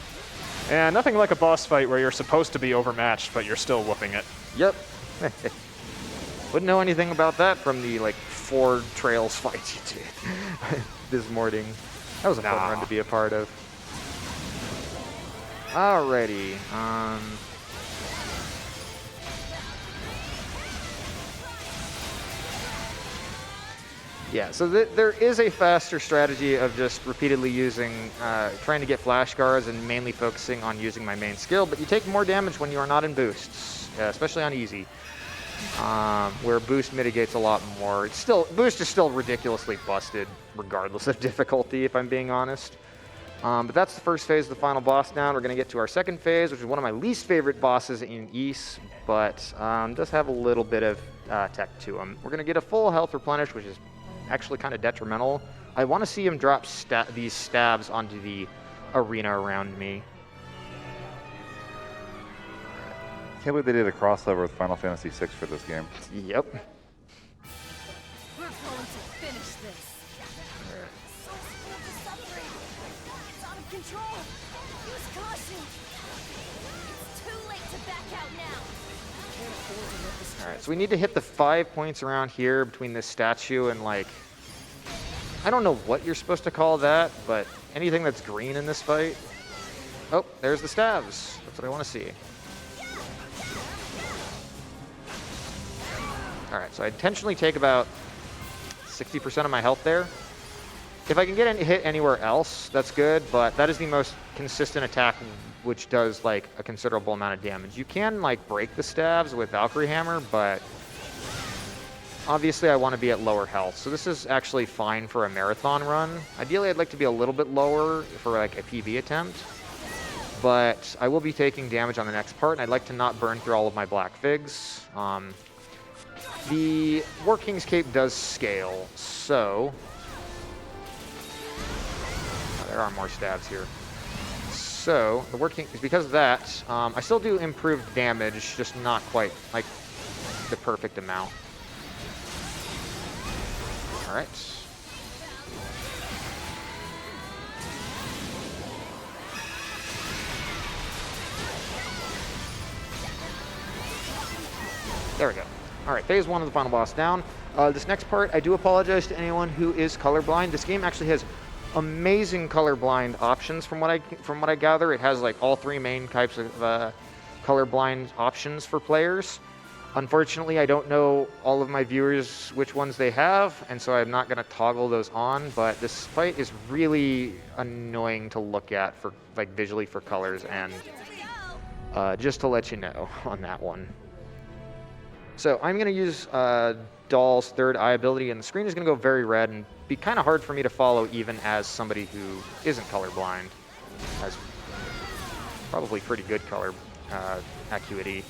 A: And nothing like a boss fight where you're supposed to be overmatched, but you're still whooping it.
B: Yep. Wouldn't know anything about that from the like 4 trails fights you did this morning. That was a fun run to be a part of. Alrighty. Yeah, so there is a faster strategy of just repeatedly using, trying to get flash guards and mainly focusing on using my main skill, but you take more damage when you are not in boosts, especially on easy, where boost mitigates a lot more. It's still, boost is still ridiculously busted, regardless of difficulty, if I'm being honest. But that's the first phase of the final boss down. We're going to get to our second phase, which is one of my least favorite bosses in Ys, but does have a little bit of tech to him. We're going to get a full health replenish, which is actually kind of detrimental. I want to see him drop these stabs onto the arena around me.
D: Can't believe they did a crossover with Final Fantasy VI for this game.
B: Yep.
F: We're going to finish this. Source field is separated. It's out of control. Use caution. It's too late to back out now. Can't afford to let this.
B: All right, so we need to hit the 5 points around here between this statue and like, I don't know what you're supposed to call that, but anything that's green in this fight. Oh, there's the stabs. That's what I want to see. All right, so I intentionally take about 60% of my health there. If I can get any hit anywhere else, that's good, but that is the most consistent attack which does like a considerable amount of damage. You can like break the stabs with Valkyrie Hammer, but obviously I want to be at lower health. So this is actually fine for a marathon run. Ideally, I'd like to be a little bit lower for like a PB attempt, but I will be taking damage on the next part, and I'd like to not burn through all of my black figs. The War King's Cape does scale, so there are more stabs here. So the War King, because of that, I still do improved damage, just not quite like the perfect amount. All right. There we go. All right, phase 1 of the final boss down. This next part, I do apologize to anyone who is colorblind. This game actually has amazing colorblind options from what I gather. It has like all 3 main types of colorblind options for players. Unfortunately, I don't know all of my viewers which ones they have, and so I'm not going to toggle those on, but this fight is really annoying to look at for like visually for colors, and just to let you know on that one. So I'm going to use Doll's third eye ability, and the screen is going to go very red and be kind of hard for me to follow even as somebody who isn't colorblind, has probably pretty good color acuity.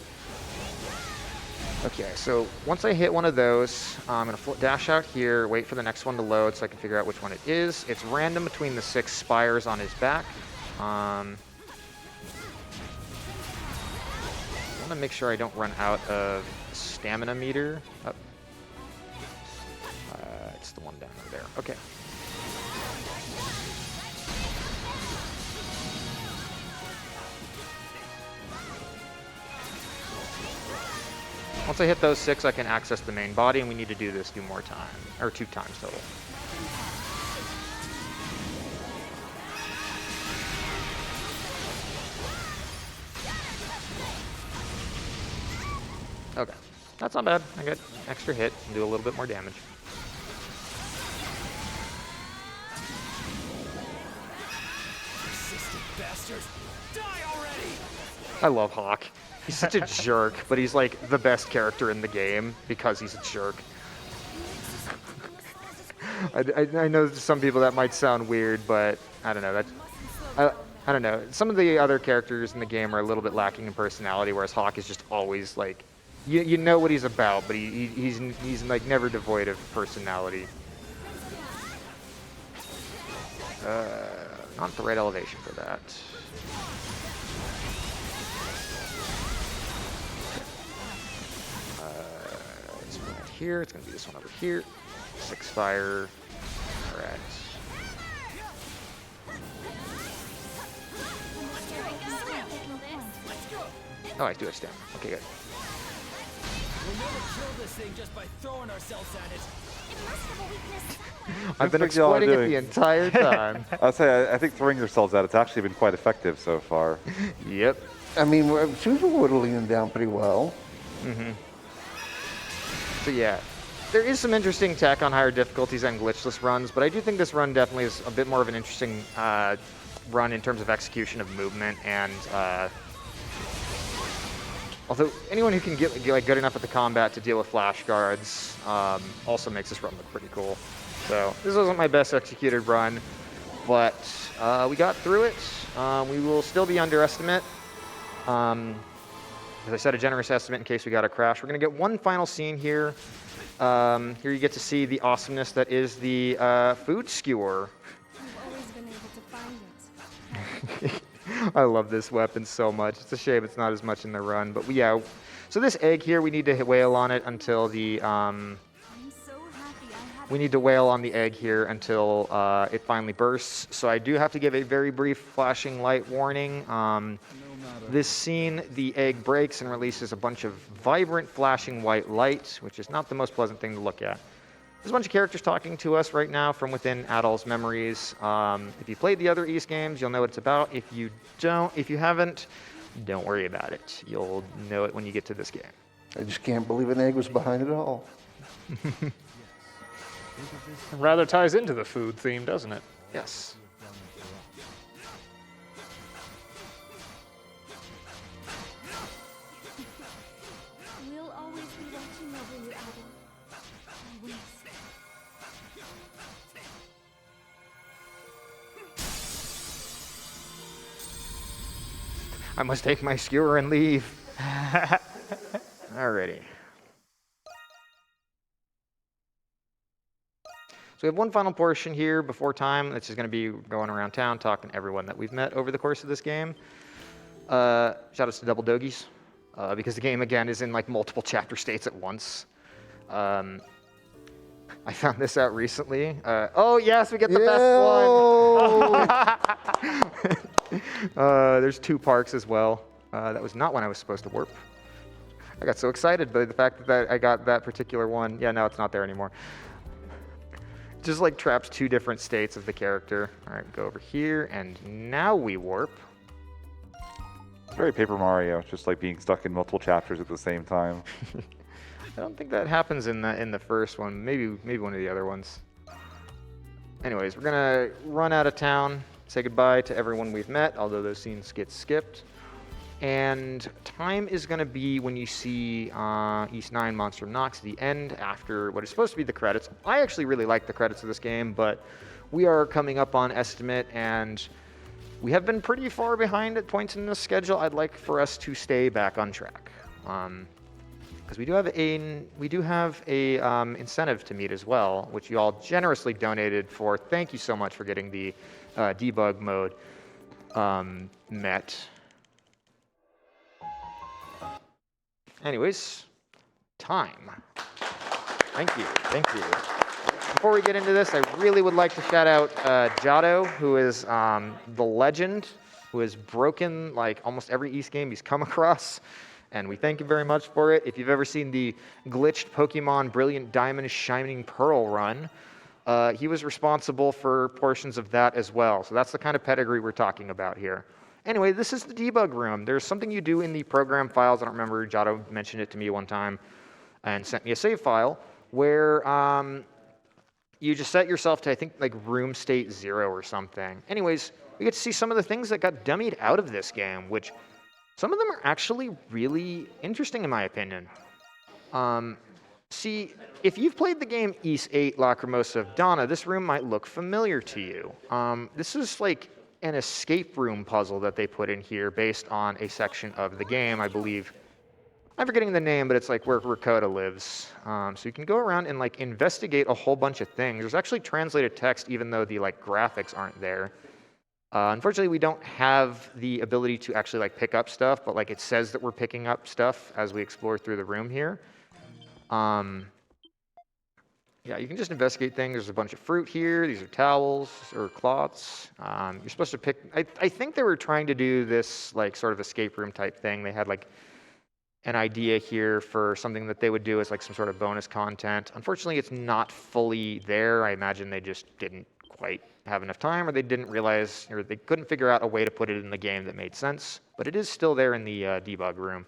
B: Okay, so once I hit one of those, I'm going to dash out here, wait for the next one to load so I can figure out which one it is. It's random between the 6 spires on his back. I want to make sure I don't run out of stamina meter. Oh. It's the one down over there. Okay. Once I hit those 6, I can access the main body, and we need to do this 2 more times, or 2 times total. Okay, that's not bad. I got extra hit and do a little bit more damage.
G: Persistent bastards, die already!
B: I love Hawk. He's such a jerk, but he's like the best character in the game because he's a jerk. I know to some people that might sound weird, but I don't know. I don't know. Some of the other characters in the game are a little bit lacking in personality, whereas Hawk is just always like, you know what he's about, but he's like never devoid of personality. Not the right elevation for that. It's one right here. It's going to be this one over here. 6 fire. All right. Oh, I do have stamina. Okay, good.
G: We'll never kill this thing just by throwing ourselves at it.
B: I've been
D: That's what y'all are
B: exploiting it
D: doing.
B: the entire time.
D: I'll say I think throwing yourselves at it's actually been quite effective so far.
B: Yep.
E: I mean, we're whittling them down pretty well.
B: So yeah, there is some interesting tech on higher difficulties and glitchless runs, but I do think this run definitely is a bit more of an interesting run in terms of execution of movement, and although anyone who can get like good enough at the combat to deal with flash guards also makes this run look pretty cool. So this wasn't my best executed run, but we got through it. We will still be under estimate. As I said, a generous estimate in case we got a crash. We're going to get one final scene here. Here you get to see the awesomeness that is the food skewer.
F: I've always been able to find it.
B: I love this weapon so much. It's a shame it's not as much in the run, but yeah. So this egg here, we need to wail on it until the
F: I'm so happy I had
B: we need to wail on the egg here until it finally bursts. So I do have to give a very brief flashing light warning. This scene, the egg breaks and releases a bunch of vibrant flashing white light, which is not the most pleasant thing to look at. There's a bunch of characters talking to us right now from within Adol's memories. If you played the other Ys games, you'll know what it's about. If you haven't, don't worry about it. You'll know it when you get to this game.
E: I just can't believe an egg was behind it all.
A: Rather ties into the food theme, doesn't it?
B: Yes.
F: We'll always be watching over you, Adol. Always.
B: I must take my skewer and leave. Alrighty. So we have one final portion here before time. This is going to be going around town, talking to everyone that we've met over the course of this game. Shout outs to Double Dogies, because the game, again, is in like multiple chapter states at once. I found this out recently. Oh, yes, we get the best one. There's 2 parks as well. That was not when I was supposed to warp. I got so excited by the fact that I got that particular one. Yeah, no, it's not there anymore. Just like traps 2 different states of the character. All right, go over here, and now we warp.
D: very Paper Mario, just like being stuck in multiple chapters at the same time.
B: I don't think that happens in the first one. Maybe one of the other ones. Anyways, we're gonna run out of town, say goodbye to everyone we've met, although those scenes get skipped. And time is gonna be when you see East 9 Monstrum Nox, the end after what is supposed to be the credits. I actually really like the credits of this game, but we are coming up on estimate, and we have been pretty far behind at points in the schedule. I'd like for us to stay back on track. Because we do have a incentive to meet as well, which you all generously donated for. Thank you so much for getting the debug mode met. Anyways, time. Thank you. Before we get into this, I really would like to shout out Jado, who is the legend, who has broken like almost every East game he's come across. And we thank you very much for it. If you've ever seen the glitched Pokemon Brilliant Diamond Shining Pearl run, he was responsible for portions of that as well. So that's the kind of pedigree we're talking about here. Anyway, this is the debug room. There's something you do in the program files. I don't remember, Jado mentioned it to me one time and sent me a save file where you just set yourself to, I think, like room state 0 or something. Anyways, we get to see some of the things that got dummied out of this game, which some of them are actually really interesting in my opinion. See, if you've played the game Ys 8 Lacrimosa of Donna, this room might look familiar to you. This is like an escape room puzzle that they put in here based on a section of the game, I believe. I'm forgetting the name, but it's like where Coda lives. So you can go around and like investigate a whole bunch of things. There's actually translated text even though the like graphics aren't there. Unfortunately, we don't have the ability to actually like pick up stuff, but like it says that we're picking up stuff as we explore through the room here. Yeah, you can just investigate things. There's a bunch of fruit here. These are towels or cloths. You're supposed to pick. I think they were trying to do this like sort of escape room type thing. They had like an idea here for something that they would do as like some sort of bonus content. Unfortunately, it's not fully there. I imagine they just didn't quite have enough time, or they didn't realize, or they couldn't figure out a way to put it in the game that made sense. But it is still there in the debug room.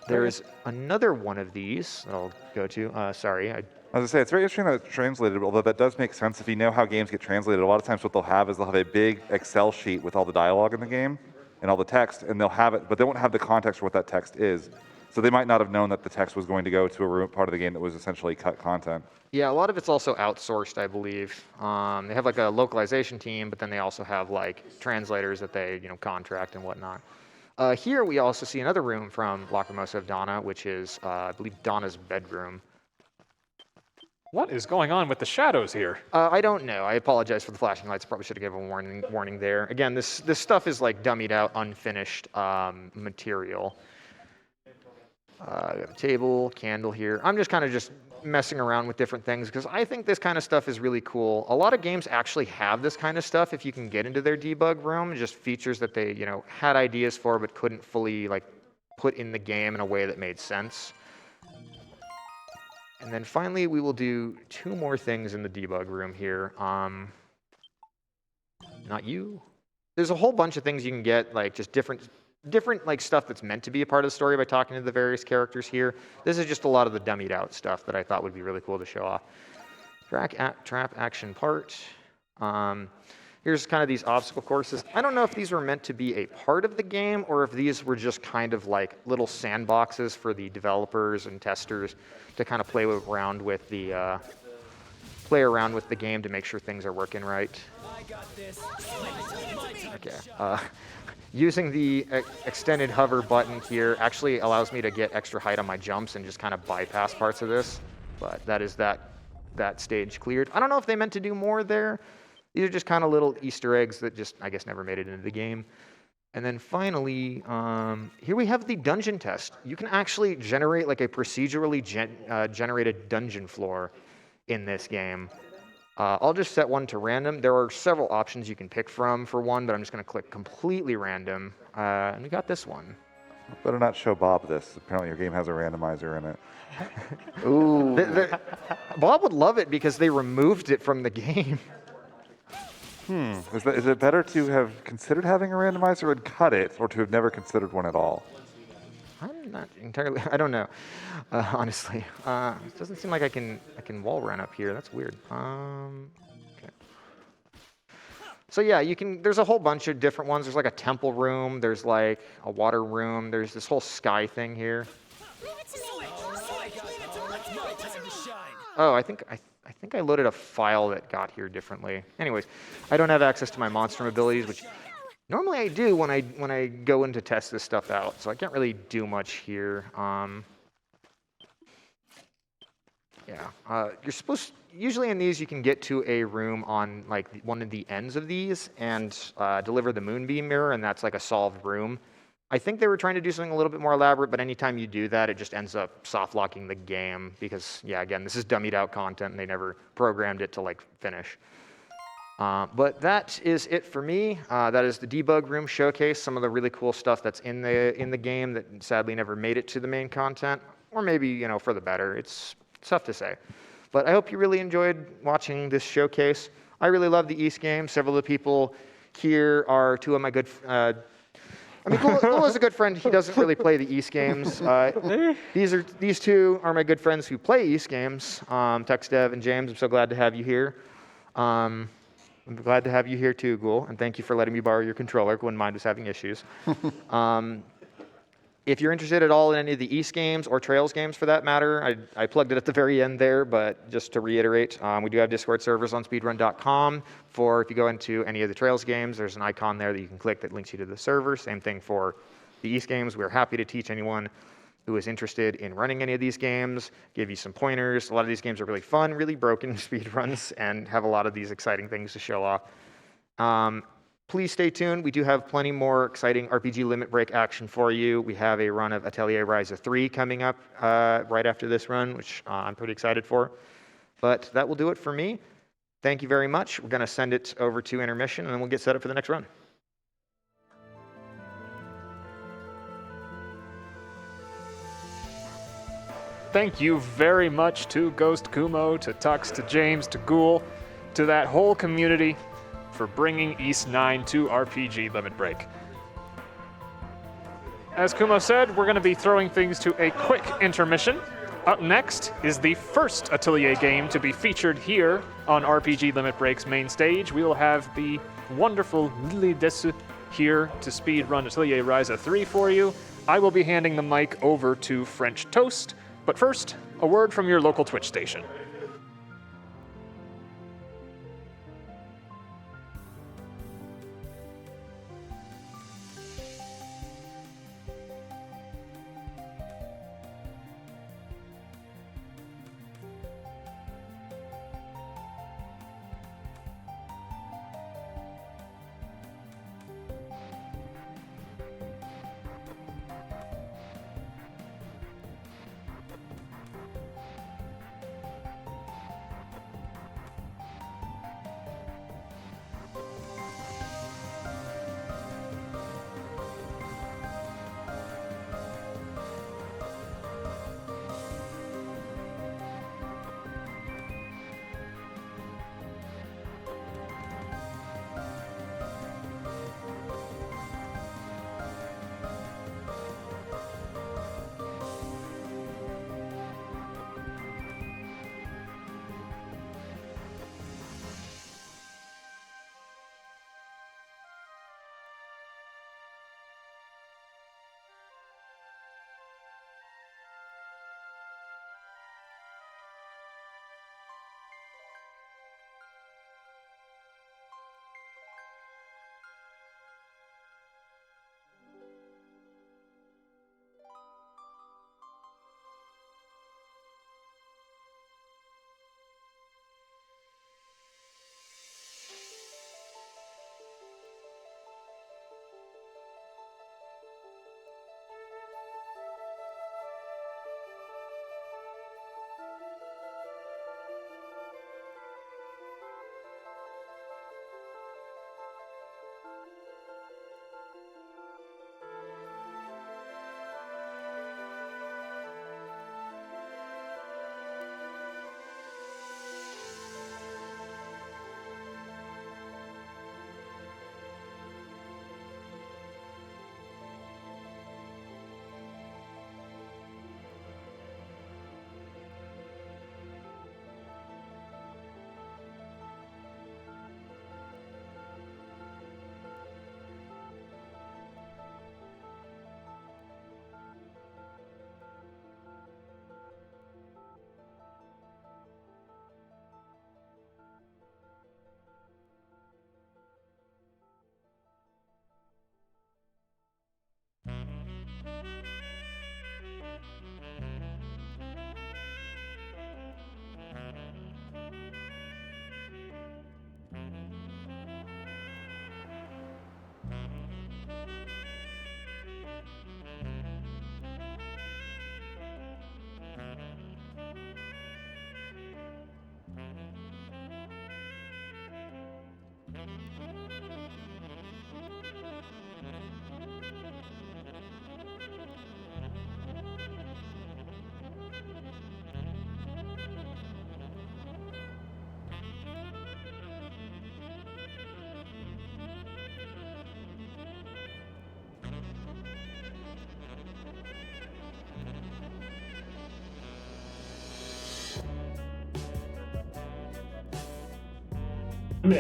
B: There is another one of these that I'll go to. Sorry.
D: As I say, it's very interesting that it's translated, although that does make sense if you know how games get translated. A lot of times what they'll have is they'll have a big Excel sheet with all the dialogue in the game and all the text, and they'll have it, but they won't have the context for what that text is. So they might not have known that the text was going to go to a part of the game that was essentially cut content.
B: Yeah, a lot of it's also outsourced, I believe. They have like a localization team, but then they also have like translators that they contract and whatnot. Here we also see another room from Lacrimosa of Donna, which is, I believe, Donna's bedroom.
A: What is going on with the shadows here?
B: I don't know. I apologize for the flashing lights. Probably should have given a warning there. Again, this stuff is like dummied out, unfinished material. We have a table, candle here. I'm just kind of just messing around with different things because I think this kind of stuff is really cool. A lot of games actually have this kind of stuff if you can get into their debug room, just features that they had ideas for but couldn't fully like put in the game in a way that made sense. And then finally, we will do 2 more things in the debug room here. Not you. There's a whole bunch of things you can get, like just different like stuff that's meant to be a part of the story by talking to the various characters here. This is just a lot of the dummied out stuff that I thought would be really cool to show off. Trap action part. Here's kind of these obstacle courses. I don't know if these were meant to be a part of the game or if these were just kind of like little sandboxes for the developers and testers to kind of play around with the game to make sure things are working right.
G: I got this.
B: Okay. Using the extended hover button here actually allows me to get extra height on my jumps and just kind of bypass parts of this. But that is that stage cleared. I don't know if they meant to do more there. These are just kind of little Easter eggs that just, I guess, never made it into the game. And then finally, here we have the dungeon test. You can actually generate like a procedurally generated dungeon floor in this game. I'll just set one to random. There are several options you can pick from for one, but I'm just going to click completely random. And we got this one.
D: Better not show Bob this. Apparently your game has a randomizer in it.
B: Ooh. Bob would love it because they removed it from the game.
D: Is it better to have considered having a randomizer and cut it, or to have never considered one at all?
B: I'm not entirely. I don't know, honestly. It doesn't seem like I can wall run up here. That's weird. Okay. So yeah, you can. There's a whole bunch of different ones. There's like a temple room. There's like a water room. There's this whole sky thing here.
F: Leave it to me!
G: It's my time to shine.
B: Oh, I think I loaded a file that got here differently. Anyways, I don't have access to my Monstrum abilities, which normally I do when I go in to test this stuff out. So I can't really do much here. Yeah, you're supposed. Usually in these, you can get to a room on like one of the ends of these and deliver the moonbeam mirror, and that's like a solved room. I think they were trying to do something a little bit more elaborate, but anytime you do that, it just ends up soft locking the game because, yeah, again, this is dummied out content and they never programmed it to like finish. But that is it for me. That is the debug room showcase, some of the really cool stuff that's in the game that sadly never made it to the main content, or maybe, for the better. It's tough to say. But I hope you really enjoyed watching this showcase. I really love the East game. Several of the people here are two of my good Ghoul is a good friend. He doesn't really play the East games. These two are my good friends who play East games. Tuxdev and James, I'm so glad to have you here. I'm glad to have you here too, Ghoul, and thank you for letting me borrow your controller when mine was having issues. If you're interested at all in any of the East games or Trails games for that matter, I plugged it at the very end there, but just to reiterate, we do have Discord servers on speedrun.com for if you go into any of the Trails games, there's an icon there that you can click that links you to the server. Same thing for the East games. We're happy to teach anyone who is interested in running any of these games, give you some pointers. A lot of these games are really fun, really broken speedruns, and have a lot of these exciting things to show off. Please stay tuned. We do have plenty more exciting RPG limit break action for you. We have a run of Atelier Ryza 3 coming up right after this run, which I'm pretty excited for. But that will do it for me. Thank you very much. We're going to send it over to intermission, and then we'll get set up for the next run.
A: Thank you very much to GhostKumo, to Tux, to James, to Ghoul, to that whole community for bringing East 9 to RPG Limit Break. As Kumo said, we're going to be throwing things to a quick intermission. Up next is the first Atelier game to be featured here on RPG Limit Break's main stage. We will have the wonderful Lily Desu here to speedrun Atelier Ryza 3 for you. I will be handing the mic over to French Toast, but first, a word from your local Twitch station.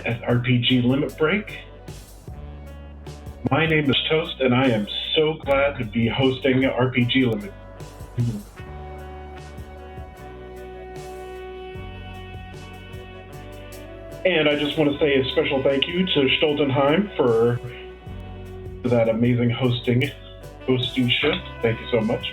H: At RPG Limit Break. My name is Toast, and I am so glad to be hosting RPG Limit. And I just want to say a special thank you to Stoltenheim for that amazing hosting shift. Thank you so much.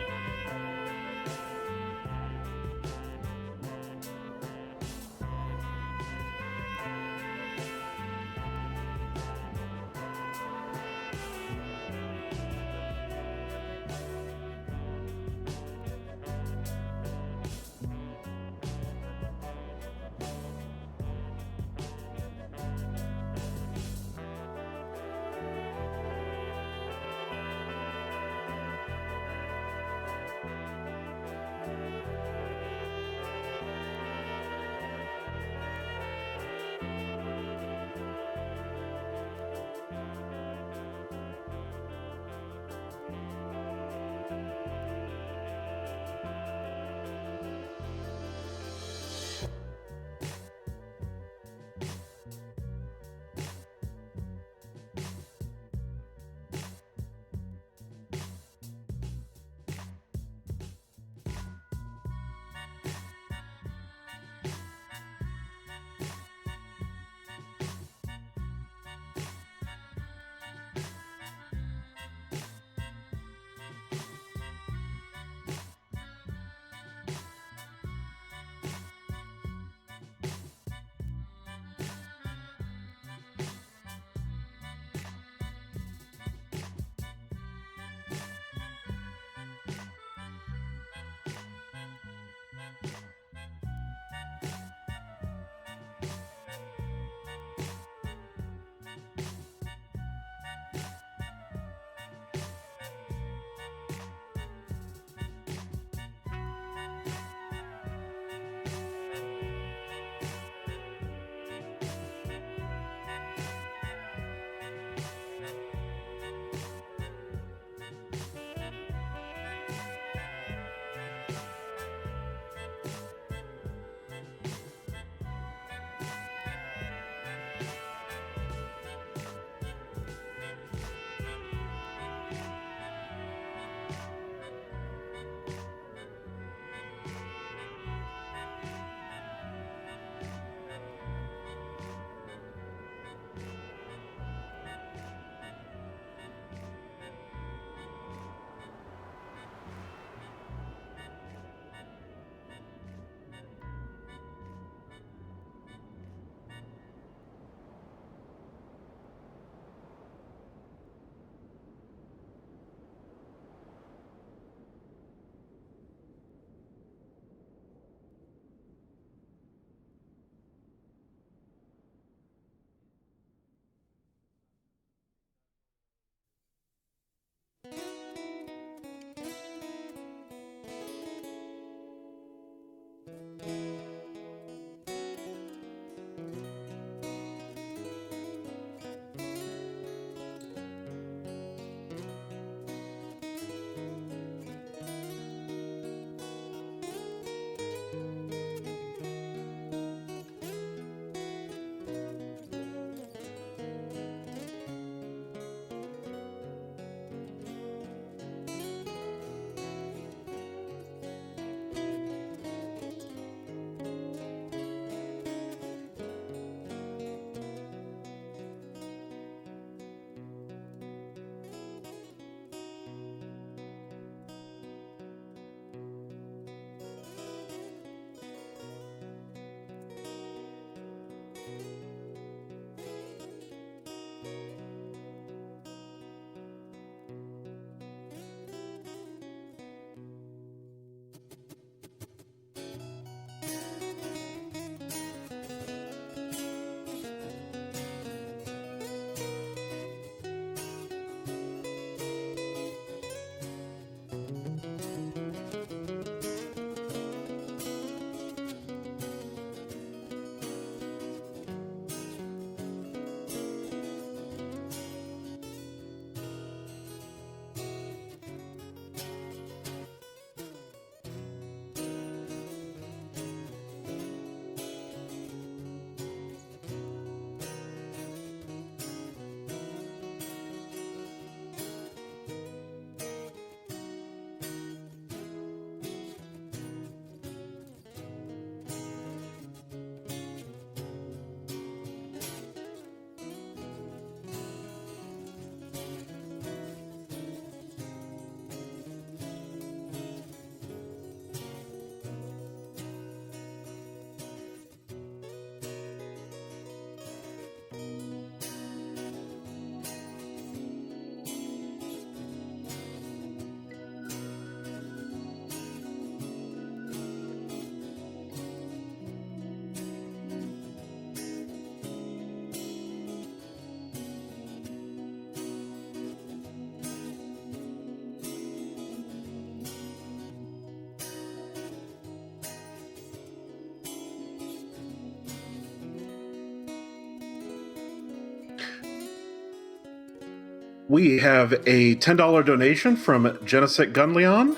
H: We have a $10 donation from Genesec Gunleon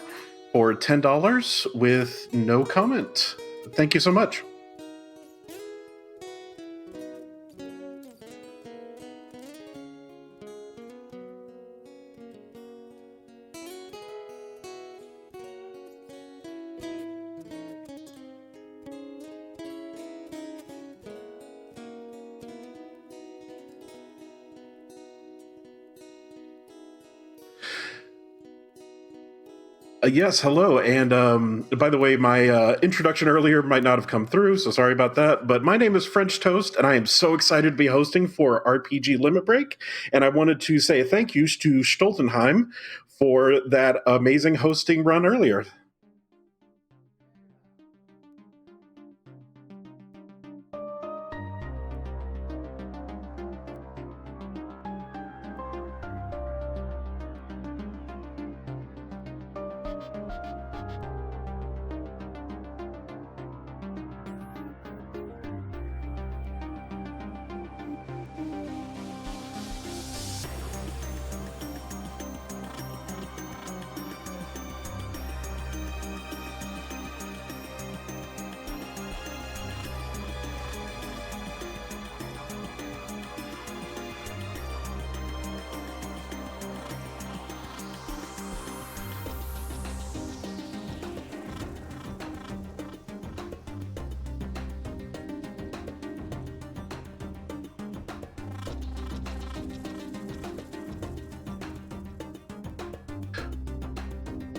H: for $10 with no comment. Thank you so much. Yes, hello. And by the way, my introduction earlier might not have come through, so sorry about that. But my name is French Toast, and I am so excited to be hosting for RPG Limit Break. And I wanted to say thank yous to Stoltenheim for that amazing hosting run earlier.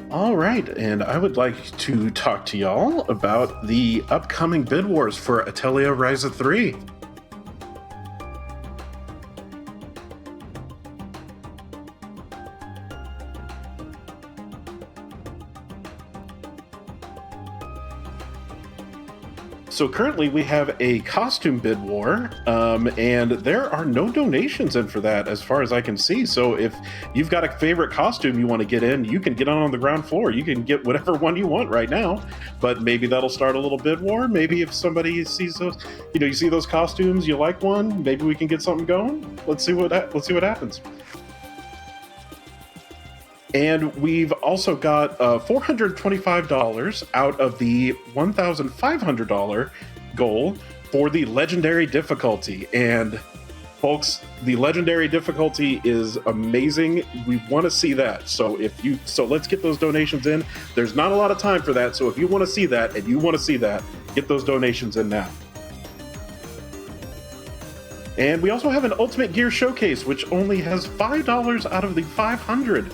H: All right, and I would like to talk to y'all about the upcoming bid wars for Atelier Ryza 3. So currently we have a costume bid war, and there are no donations in for that as far as I can see. So if you've got a favorite costume you want to get in, you can get on the ground floor. You can get whatever one you want right now, but maybe that'll start a little bid war. Maybe if somebody sees those, you see those costumes, you like one, maybe we can get something going. Let's see what happens. And we've also got $425 out of the $1,500 goal for the legendary difficulty. And folks, the legendary difficulty is amazing. We want to see that. So let's get those donations in. There's not a lot of time for that. So if you want to see that and you want to see that, get those donations in now. And we also have an Ultimate Gear Showcase, which only has $5 out of the 500.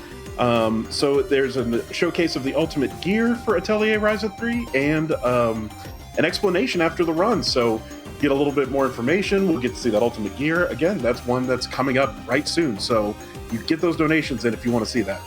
H: So there's a showcase of the Ultimate Gear for Atelier Ryza 3 and an explanation after the run. So get a little bit more information. We'll get to see that Ultimate Gear. Again, that's one that's coming up right soon. So you get those donations in if you want to see that.